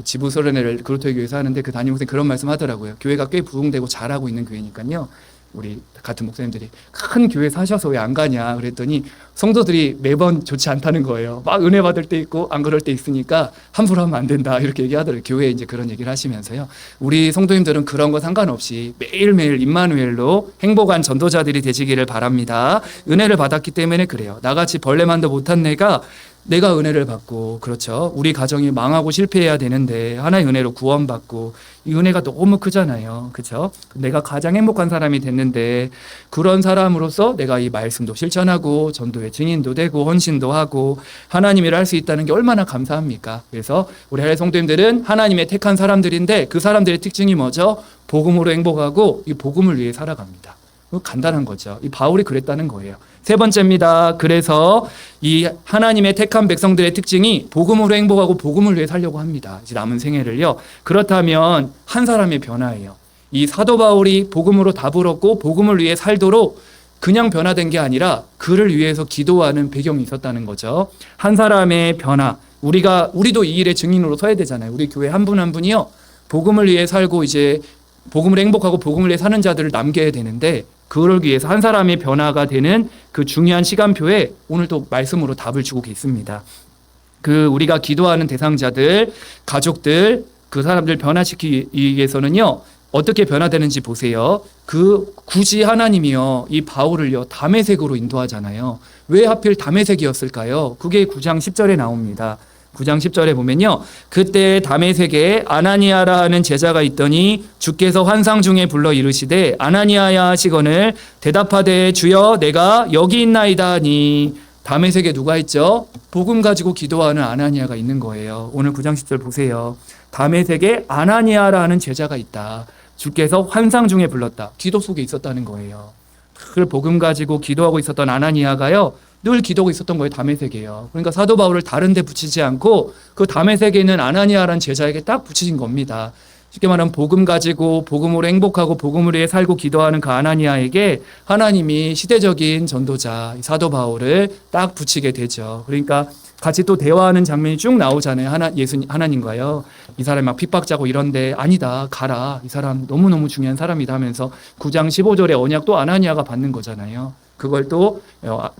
지부 설연회를 그로토의 교회에서 하는데, 그 담임목사님 그런 말씀 하더라고요. 교회가 꽤 부흥되고 잘하고 있는 교회니까요, 우리 같은 목사님들이 큰 교회 사셔서 왜 안 가냐 그랬더니 성도들이 매번 좋지 않다는 거예요. 막 은혜 받을 때 있고 안 그럴 때 있으니까 함부로 하면 안 된다 이렇게 얘기하더라고요. 교회에 이제 그런 얘기를 하시면서요. 우리 성도님들은 그런 거 상관없이 매일매일 임마누엘로 행복한 전도자들이 되시기를 바랍니다. 은혜를 받았기 때문에 그래요. 나같이 벌레만도 못한 내가 은혜를 받고, 그렇죠, 우리 가정이 망하고 실패해야 되는데 하나의 은혜로 구원받고, 이 은혜가 너무 크잖아요. 그렇죠? 내가 가장 행복한 사람이 됐는데, 그런 사람으로서 내가 이 말씀도 실천하고 전도의 증인도 되고 헌신도 하고 하나님 일을 할 수 있다는 게 얼마나 감사합니까? 그래서 우리 할례 성도님들은 하나님의 택한 사람들인데, 그 사람들의 특징이 뭐죠? 복음으로 행복하고 이 복음을 위해 살아갑니다. 간단한 거죠. 이 바울이 그랬다는 거예요. 세 번째입니다. 그래서 이 하나님의 택한 백성들의 특징이 복음으로 행복하고 복음을 위해 살려고 합니다. 이제 남은 생애를요. 그렇다면 한 사람의 변화예요. 이 사도 바울이 복음으로 답을 얻고 복음을 위해 살도록 그냥 변화된 게 아니라 그를 위해서 기도하는 배경이 있었다는 거죠. 한 사람의 변화. 우리도 이 일의 증인으로 서야 되잖아요. 우리 교회 한 분 한 분이요, 복음을 위해 살고 이제 복음을 행복하고 복음을 위해 사는 자들을 남겨야 되는데, 그걸 위해서 한 사람의 변화가 되는 그 중요한 시간표에 오늘 또 말씀으로 답을 주고 계십니다. 그 우리가 기도하는 대상자들, 가족들, 그 사람들 변화시키기 위해서는요, 어떻게 변화되는지 보세요. 굳이 하나님이요, 이 바울을요, 다메섹으로 인도하잖아요. 왜 하필 다메섹이었을까요? 그게 9장 10절에 나옵니다. 9장 10절에 보면요. 그때 다메섹에 아나니아라 하는 제자가 있더니 주께서 환상 중에 불러 이르시되 아나니아야 하시거늘 대답하되 주여 내가 여기 있나이다 하니 다메섹에 누가 있죠? 복음 가지고 기도하는 아나니아가 있는 거예요. 오늘 9장 10절 보세요. 다메섹에 아나니아라 하는 제자가 있다. 주께서 환상 중에 불렀다. 기도 속에 있었다는 거예요. 늘 복음 가지고 기도하고 있었던 아나니아가요. 늘 기도하고 있었던 거예요. 다메섹에요. 그러니까 사도 바울을 다른 데 붙이지 않고 그 다메섹에 있는 아나니아라는 제자에게 딱 붙이신 겁니다. 쉽게 말하면 복음 가지고 복음으로 행복하고 복음을 위해 살고 기도하는 그 아나니아에게 하나님이 시대적인 전도자 사도 바울을 딱 붙이게 되죠. 그러니까 같이 또 대화하는 장면이 쭉 나오잖아요. 하나님과요. 이 사람이 막 핍박자고 이런데 아니다. 가라. 이 사람 너무너무 중요한 사람이다 하면서 9장 15절에 언약 또 아나니아가 받는 거잖아요. 그걸 또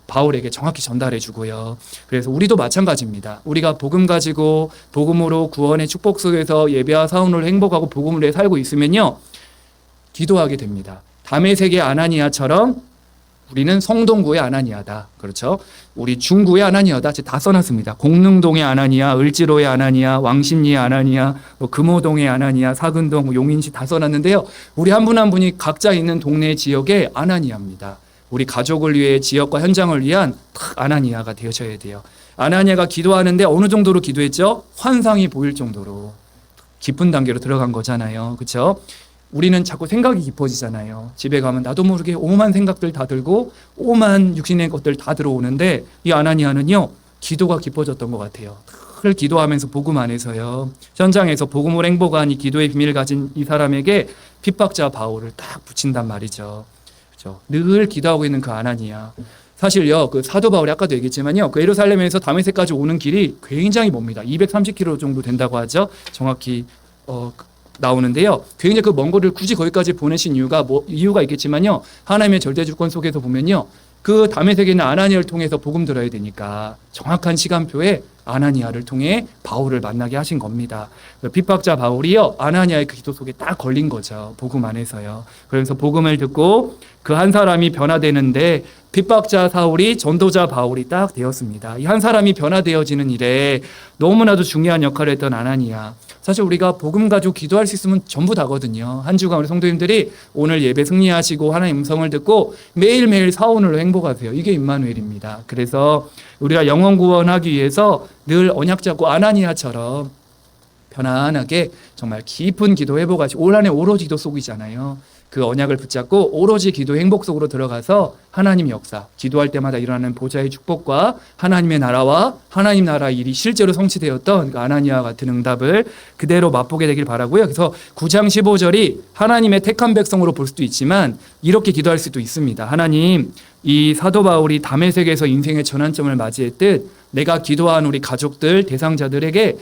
바울에게 정확히 전달해 주고요. 그래서 우리도 마찬가지입니다. 우리가 복음 가지고 복음으로 구원의 축복 속에서 예배와 사원을 행복하고 복음을 위해 살고 있으면요. 기도하게 됩니다. 다메섹의 아나니아처럼 우리는 성동구의 아나니아다. 그렇죠? 우리 중구의 아나니아다. 다 써놨습니다. 공릉동의 아나니아, 을지로의 아나니아, 왕십리의 아나니아, 금호동의 아나니아, 사근동, 용인시 다 써놨는데요. 우리 한 분 한 분이 각자 있는 동네 지역의 아나니아입니다. 우리 가족을 위해 지역과 현장을 위한 아나니아가 되셔야 돼요. 아나니아가 기도하는데 어느 정도로 기도했죠? 환상이 보일 정도로 깊은 단계로 들어간 거잖아요. 그렇죠? 우리는 자꾸 생각이 깊어지잖아요. 집에 가면 나도 모르게 오만 생각들 다 들고 오만 육신의 것들 다 들어오는데 이 아나니아는요. 기도가 깊어졌던 것 같아요. 늘 기도하면서 복음 안에서요. 현장에서 복음을 행복한 이 기도의 비밀을 가진 이 사람에게 핍박자 바울을 딱 붙인단 말이죠. 그렇죠? 늘 기도하고 있는 그 아나니아. 사실요, 그 사도 바울이 아까도 얘기했지만요, 그 예루살렘에서 다메섹까지 오는 길이 굉장히 멉니다. 230km 정도 된다고 하죠. 정확히 나오는데요. 굉장히 그 먼 거리를 굳이 거기까지 보내신 이유가 있겠지만요. 하나님의 절대 주권 속에서 보면요. 그 다메섹에 있는 아나니아를 통해서 복음 들어야 되니까 정확한 시간표에 아나니아를 통해 바울을 만나게 하신 겁니다. 핍박자 바울이요. 아나니아의 그 기도 속에 딱 걸린 거죠. 복음 안에서요. 그래서 복음을 듣고 그 한 사람이 변화되는데 핍박자 사울이 전도자 바울이 딱 되었습니다. 이 한 사람이 변화되어지는 일에 너무나도 중요한 역할을 했던 아나니아. 사실 우리가 복음 가지고 기도할 수 있으면 전부 다거든요. 한 주간 우리 성도님들이 오늘 예배 승리하시고 하나님 음성을 듣고 매일매일 사원으로 행복하세요. 이게 임마누엘입니다. 그래서 우리가 영혼 구원하기 위해서 늘 언약 잡고 아나니아처럼 편안하게 정말 깊은 기도 회복하시고 올 한해 오로지 기도 속이잖아요. 그 언약을 붙잡고 오로지 기도 행복 속으로 들어가서 하나님 역사, 기도할 때마다 일어나는 보좌의 축복과 하나님의 나라와 하나님 나라 일이 실제로 성취되었던 그 아나니아와 같은 응답을 그대로 맛보게 되길 바라고요. 그래서 9장 15절이 하나님의 택한 백성으로 볼 수도 있지만 이렇게 기도할 수도 있습니다. 하나님, 이 사도 바울이 다메섹에서 인생의 전환점을 맞이했듯 내가 기도한 우리 가족들, 대상자들에게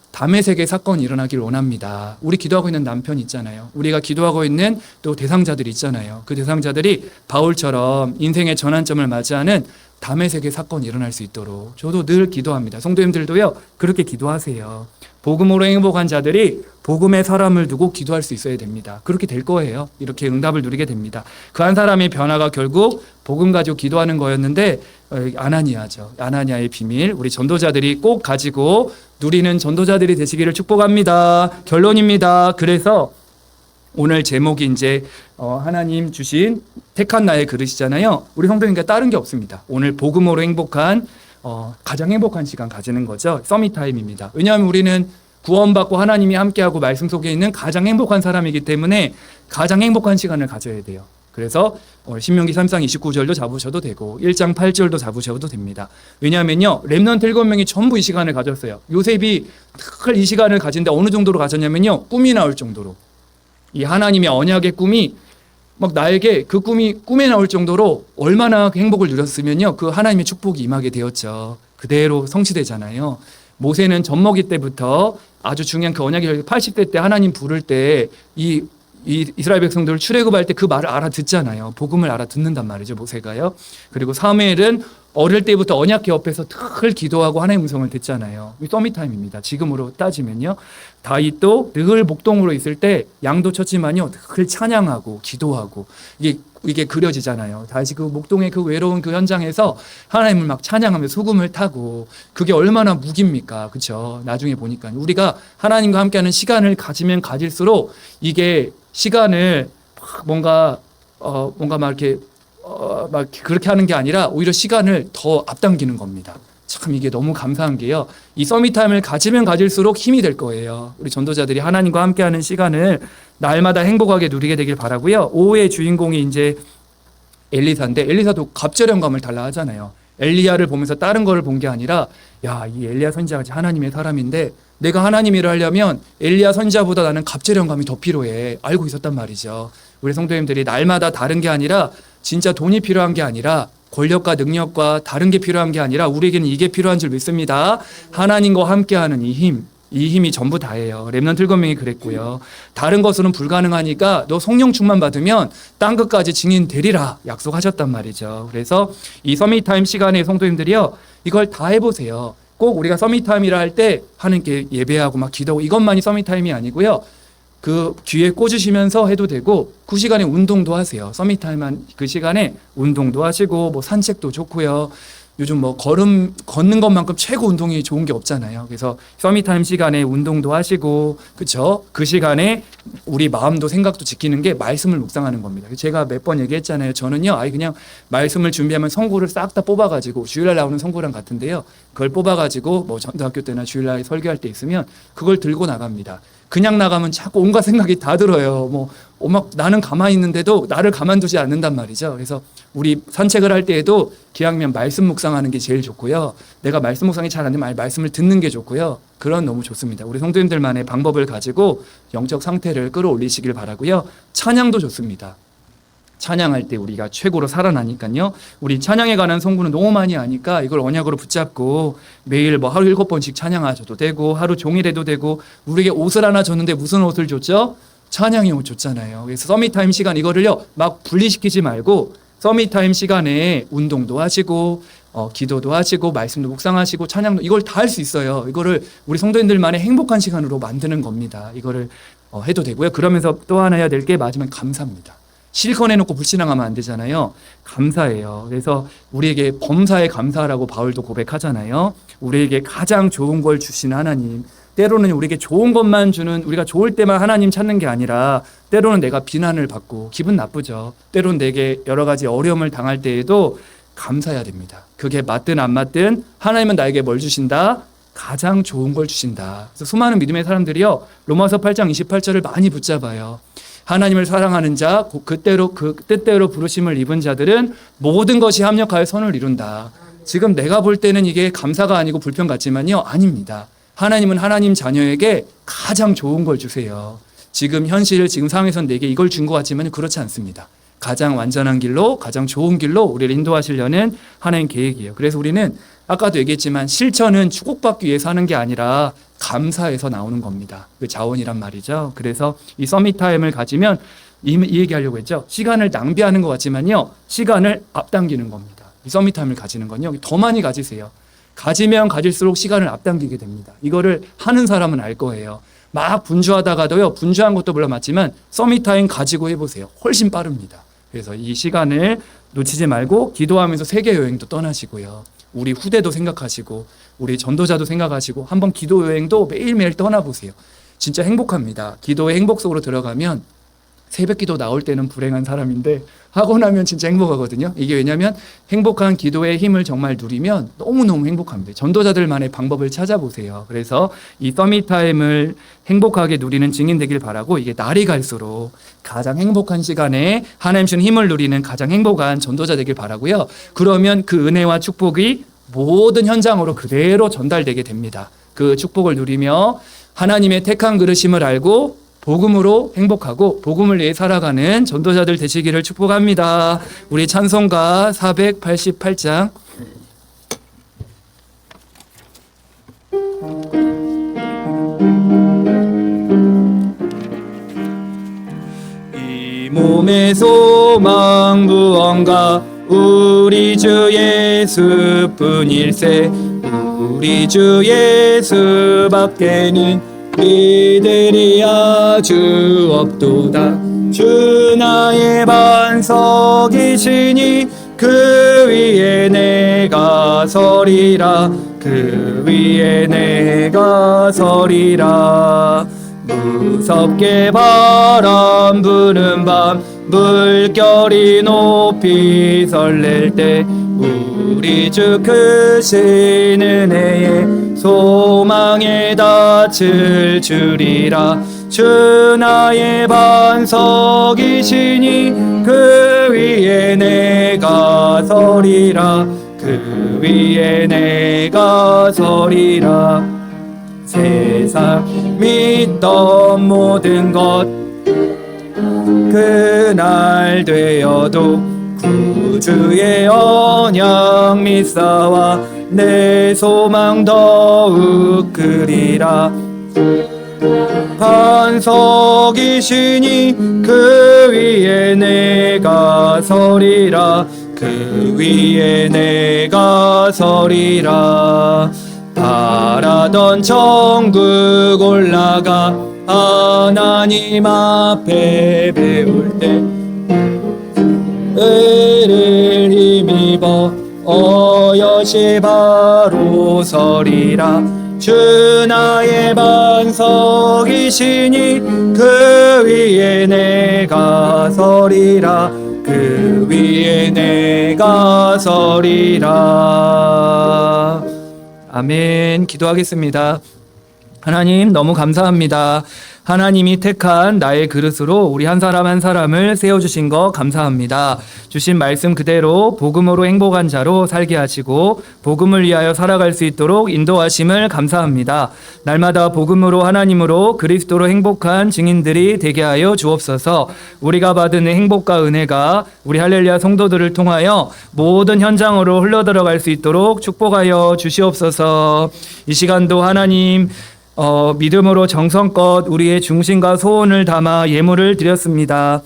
다메섹의 사건이 일어나길 원합니다. 우리 기도하고 있는 남편 있잖아요. 우리가 기도하고 있는 또 대상자들 있잖아요. 그 대상자들이 바울처럼 인생의 전환점을 맞이하는 다메섹의 사건이 일어날 수 있도록 저도 늘 기도합니다. 성도님들도요. 그렇게 기도하세요. 복음으로 행복한 자들이 복음의 사람을 두고 기도할 수 있어야 됩니다. 그렇게 될 거예요. 이렇게 응답을 누리게 됩니다. 그 한 사람의 변화가 결국 복음 가지고 기도하는 거였는데 아나니아죠. 아나니아의 비밀 우리 전도자들이 꼭 가지고 누리는 전도자들이 되시기를 축복합니다. 결론입니다. 그래서 오늘 제목이 이제 하나님 주신 택한 나의 그릇이잖아요. 우리 성도님과 다른 게 없습니다. 오늘 복음으로 행복한 가장 행복한 시간 가지는 거죠. 서밋 타임입니다. 왜냐하면 우리는 구원받고 하나님이 함께하고 말씀 속에 있는 가장 행복한 사람이기 때문에 가장 행복한 시간을 가져야 돼요. 그래서 신명기 3장 29절도 잡으셔도 되고 1장 8절도 잡으셔도 됩니다. 왜냐하면요. 렘넌트 7명이 전부 이 시간을 가졌어요. 요셉이 이 시간을 가진데 어느 정도로 가졌냐면요. 꿈이 나올 정도로. 이 하나님의 언약의 꿈이 막 나에게 그 꿈이 꿈에 나올 정도로 얼마나 행복을 누렸으면요. 그 하나님의 축복이 임하게 되었죠. 그대로 성취되잖아요. 모세는 젖먹이 때부터 아주 중요한 그 언약의 80대 때 하나님 부를 때 이 이스라엘 백성들을 출애굽할 때 그 말을 알아듣잖아요. 복음을 알아듣는단 말이죠. 모세가요. 그리고 사무엘은 어릴 때부터 언약궤 옆에서 늘 기도하고 하나님의 음성을 듣잖아요. 서밋타임입니다. 지금으로 따지면요. 다윗도 늘 목동으로 있을 때 양도 쳤지만요. 늘 찬양하고 기도하고 이게 그려지잖아요. 다시 그 목동의 그 외로운 그 현장에서 하나님을 막 찬양하며 소금을 타고 그게 얼마나 무기입니까? 그렇죠? 나중에 보니까 우리가 하나님과 함께하는 시간을 가지면 가질수록 이게 시간을 뭔가 막 이렇게 막 그렇게 하는 게 아니라 오히려 시간을 더 앞당기는 겁니다. 참 이게 너무 감사한 게요. 이 서밋타임을 가지면 가질수록 힘이 될 거예요. 우리 전도자들이 하나님과 함께하는 시간을 날마다 행복하게 누리게 되길 바라고요. 오후의 주인공이 이제 엘리사인데 엘리사도 갑절연감을 달라 하잖아요. 엘리야를 보면서 다른 거를 본 게 아니라 야, 이 엘리야 선지자가 하나님의 사람인데 내가 하나님 일을 하려면 엘리야 선지자보다 나는 갑절연감이 더 필요해. 알고 있었단 말이죠. 우리 성도님들이 날마다 다른 게 아니라 진짜 돈이 필요한 게 아니라 권력과 능력과 다른 게 필요한 게 아니라 우리에게는 이게 필요한 줄 믿습니다. 하나님과 함께하는 이 힘이 전부 다예요. 렘넌트 7명이 그랬고요. 다른 것으로는 불가능하니까 너 성령 충만 받으면 땅 끝까지 증인 되리라 약속하셨단 말이죠. 그래서 이 서밋타임 시간에 성도님들이요, 이걸 다 해보세요. 꼭 우리가 서밋타임이라 할 때 하나님께 예배하고 막 기도하고 이것만이 서밋타임이 아니고요. 그 귀에 꽂으시면서 해도 되고 그 시간에 운동도 하세요. 서밋타임한 그 시간에 운동도 하시고 뭐 산책도 좋고요. 요즘 뭐 걷는 것만큼 최고 운동이 좋은 게 없잖아요. 그래서 서밋타임 시간에 운동도 하시고, 그렇죠? 그 시간에 우리 마음도 생각도 지키는 게 말씀을 묵상하는 겁니다. 제가 몇 번 얘기했잖아요. 저는요, 그냥 말씀을 준비하면 선고를 싹 다 뽑아가지고 주일날 나오는 선고랑 같은데요. 그걸 뽑아가지고 뭐 전도학교 때나 주일날 설교할 때 있으면 그걸 들고 나갑니다. 그냥 나가면 자꾸 온갖 생각이 다 들어요. 막 나는 가만히 있는데도 나를 가만두지 않는단 말이죠. 그래서 우리 산책을 할 때에도 기왕이면 말씀 묵상하는 게 제일 좋고요. 내가 말씀 묵상이 잘 안 되면 말씀을 듣는 게 좋고요. 그런 너무 좋습니다. 우리 성도님들만의 방법을 가지고 영적 상태를 끌어올리시길 바라고요. 찬양도 좋습니다. 찬양할 때 우리가 최고로 살아나니까요. 우리 찬양에 관한 성구는 너무 많이 아니까 이걸 언약으로 붙잡고 매일 뭐 하루 7번씩 찬양하셔도 되고 하루 종일 해도 되고, 우리에게 옷을 하나 줬는데 무슨 옷을 줬죠? 찬양의 옷 줬잖아요. 그래서 서밋타임 시간 이거를요 막 분리시키지 말고 서밋타임 시간에 운동도 하시고 기도도 하시고 말씀도 묵상하시고 찬양도 이걸 다 할 수 있어요. 이거를 우리 성도님들만의 행복한 시간으로 만드는 겁니다. 이거를 해도 되고요. 그러면서 또 하나 해야 될 게 마지막 감사입니다. 실컷 해놓고 불신앙하면 안 되잖아요. 감사해요. 그래서 우리에게 범사에 감사하라고 바울도 고백하잖아요. 우리에게 가장 좋은 걸 주신 하나님, 때로는 우리에게 좋은 것만 주는, 우리가 좋을 때만 하나님 찾는 게 아니라 때로는 내가 비난을 받고 기분 나쁘죠. 때로는 내게 여러 가지 어려움을 당할 때에도 감사해야 됩니다. 그게 맞든 안 맞든 하나님은 나에게 뭘 주신다? 가장 좋은 걸 주신다. 그래서 수많은 믿음의 사람들이요, 로마서 8장 28절을 많이 붙잡아요. 하나님을 사랑하는 자, 그 뜻대로 부르심을 입은 자들은 모든 것이 합력하여 선을 이룬다. 지금 내가 볼 때는 이게 감사가 아니고 불평 같지만요, 아닙니다. 하나님은 하나님 자녀에게 가장 좋은 걸 주세요. 지금 지금 상황에서는 내게 이걸 준 것 같지만 그렇지 않습니다. 가장 완전한 길로, 가장 좋은 길로 우리를 인도하시려는 하나님 계획이에요. 그래서 우리는 아까도 얘기했지만 실천은 축복받기 위해서 하는 게 아니라 감사해서 나오는 겁니다. 그 자원이란 말이죠. 그래서 이 서밋타임을 가지면 이 얘기하려고 했죠. 시간을 낭비하는 것 같지만요, 시간을 앞당기는 겁니다. 이 서밋타임을 가지는 건요, 더 많이 가지세요. 가지면 가질수록 시간을 앞당기게 됩니다. 이거를 하는 사람은 알 거예요. 막 분주하다가도요, 분주한 것도 물론 맞지만 서밋타임 가지고 해보세요. 훨씬 빠릅니다. 그래서 이 시간을 놓치지 말고 기도하면서 세계 여행도 떠나시고요. 우리 후대도 생각하시고 우리 전도자도 생각하시고 한번 기도 여행도 매일매일 떠나보세요. 진짜 행복합니다. 기도의 행복 속으로 들어가면 새벽 기도 나올 때는 불행한 사람인데 하고 나면 진짜 행복하거든요. 이게 왜냐하면 행복한 기도의 힘을 정말 누리면 너무너무 행복합니다. 전도자들만의 방법을 찾아보세요. 그래서 이 서밋타임을 행복하게 누리는 증인 되길 바라고, 이게 날이 갈수록 가장 행복한 시간에 하나님 주신 힘을 누리는 가장 행복한 전도자 되길 바라고요. 그러면 그 은혜와 축복이 모든 현장으로 그대로 전달되게 됩니다. 그 축복을 누리며 하나님의 택한 그릇임을 알고 복음으로 행복하고 복음을 위해 살아가는 전도자들 되시기를 축복합니다. 우리 찬송가 488장 이 몸의 소망 무언가 우리 주 예수뿐일세. 우리 주 예수밖에는 이들이 아주 없도다. 주 나의 반석이시니 그 위에 내가 서리라. 그 위에 내가 서리라. 무섭게 바람 부는 밤 물결이 높이 설렐 때 우리 주 크신 은혜에 소망에 닻을 주리라. 주 나의 반석이시니 그 위에 내가 서리라. 그 위에 내가 서리라. 세상 믿던 모든 것 그날 되어도 구주의 언약 믿사와 내 소망 더욱 크리라. 반석이시니 그 위에 내가 서리라. 그 위에 내가 서리라. 바라던 천국 올라가 하나님 앞에 배울 때 의를 힘입어 어여시 바로 서리라. 주 나의 반석이시니 그 위에 내가 서리라. 그 위에 내가 서리라. 아멘. 기도하겠습니다. 하나님 너무 감사합니다. 하나님이 택한 나의 그릇으로 우리 한 사람 한 사람을 세워주신 거 감사합니다. 주신 말씀 그대로 복음으로 행복한 자로 살게 하시고 복음을 위하여 살아갈 수 있도록 인도하심을 감사합니다. 날마다 복음으로 하나님으로 그리스도로 행복한 증인들이 되게 하여 주옵소서. 우리가 받은 행복과 은혜가 우리 할렐루야 성도들을 통하여 모든 현장으로 흘러들어갈 수 있도록 축복하여 주시옵소서. 이 시간도 하나님 믿음으로 정성껏 우리의 중심과 소원을 담아 예물을 드렸습니다.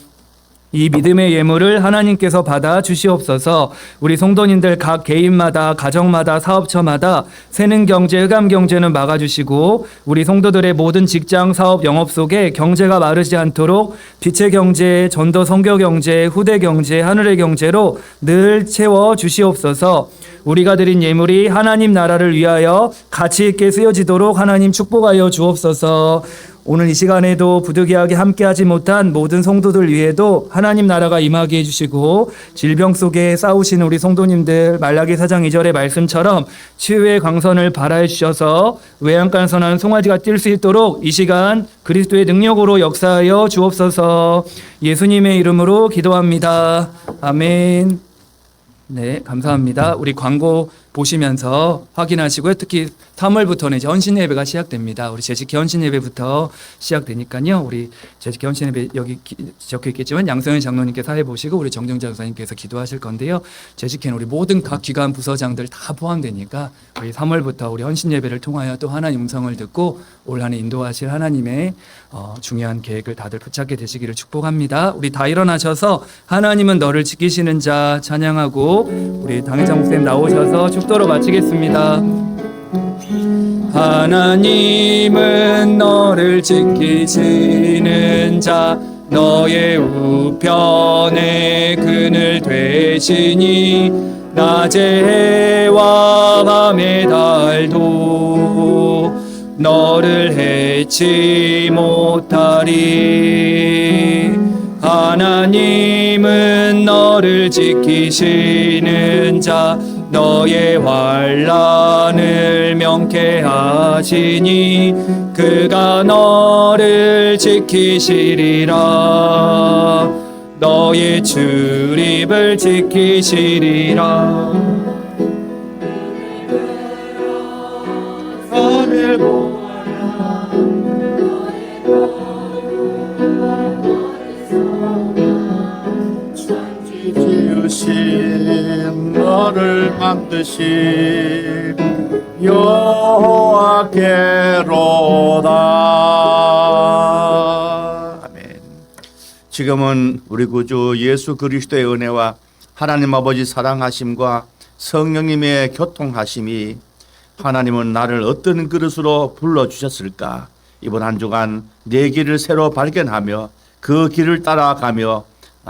이 믿음의 예물을 하나님께서 받아 주시옵소서. 우리 성도님들 각 개인마다 가정마다 사업처마다 새는 경제, 흑암 경제는 막아주시고 우리 성도들의 모든 직장, 사업, 영업 속에 경제가 마르지 않도록 빛의 경제, 전도 선교 경제, 후대 경제, 하늘의 경제로 늘 채워 주시옵소서. 우리가 드린 예물이 하나님 나라를 위하여 가치 있게 쓰여지도록 하나님 축복하여 주옵소서. 오늘 이 시간에도 부득이하게 함께하지 못한 모든 성도들 위에도 하나님 나라가 임하게 해주시고 질병 속에 싸우시는 우리 성도님들 말라기 4장 2절의 말씀처럼 치유의 광선을 발하여 주셔서 외양간 선한 송아지가 뛸 수 있도록 이 시간 그리스도의 능력으로 역사하여 주옵소서. 예수님의 이름으로 기도합니다. 아멘. 네, 감사합니다. 우리 광고 보시면서 확인하시고요. 특히 3월부터는 이제 헌신 예배가 시작됩니다. 우리 재직회 헌신 예배부터 시작되니까요. 우리 재직회 헌신 예배 여기 적혀 있겠지만 양성현 장로님께 사회 보시고 우리 정정자 목사님께서 기도하실 건데요. 재직회는 우리 모든 각 기관 부서장들 다 포함되니까 우리 3월부터 우리 헌신 예배를 통하여 또 하나님 음성을 듣고 올 한 해 인도하실 하나님의 중요한 계획을 다들 붙잡게 되시기를 축복합니다. 우리 다 일어나셔서 하나님은 너를 지키시는 자 찬양하고 우리 당회장 목사님 나오셔서 축도로 마치겠습니다. 하나님은 너를 지키시는 자 너의 우편에 그늘 되시니 낮의 해와 밤의 달도 너를 해치 못하리. 하나님은 너를 지키시는 자 너의 환난을 명쾌하시니 그가 너를 지키시리라. 너의 출입을 지키시리라. 하늘 지으신 너를 만드신 여호와께로다. 아멘. 지금은 우리 구주 예수 그리스도의 은혜와 하나님 아버지 사랑하심과 성령님의 교통하심이 하나님은 나를 어떤 그릇으로 불러주셨을까? 이번 한 주간 내 길을 새로 발견하며 그 길을 따라가며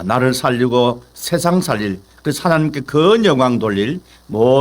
나를 살리고 세상 살릴 그 하나님께 그 영광 돌릴 모든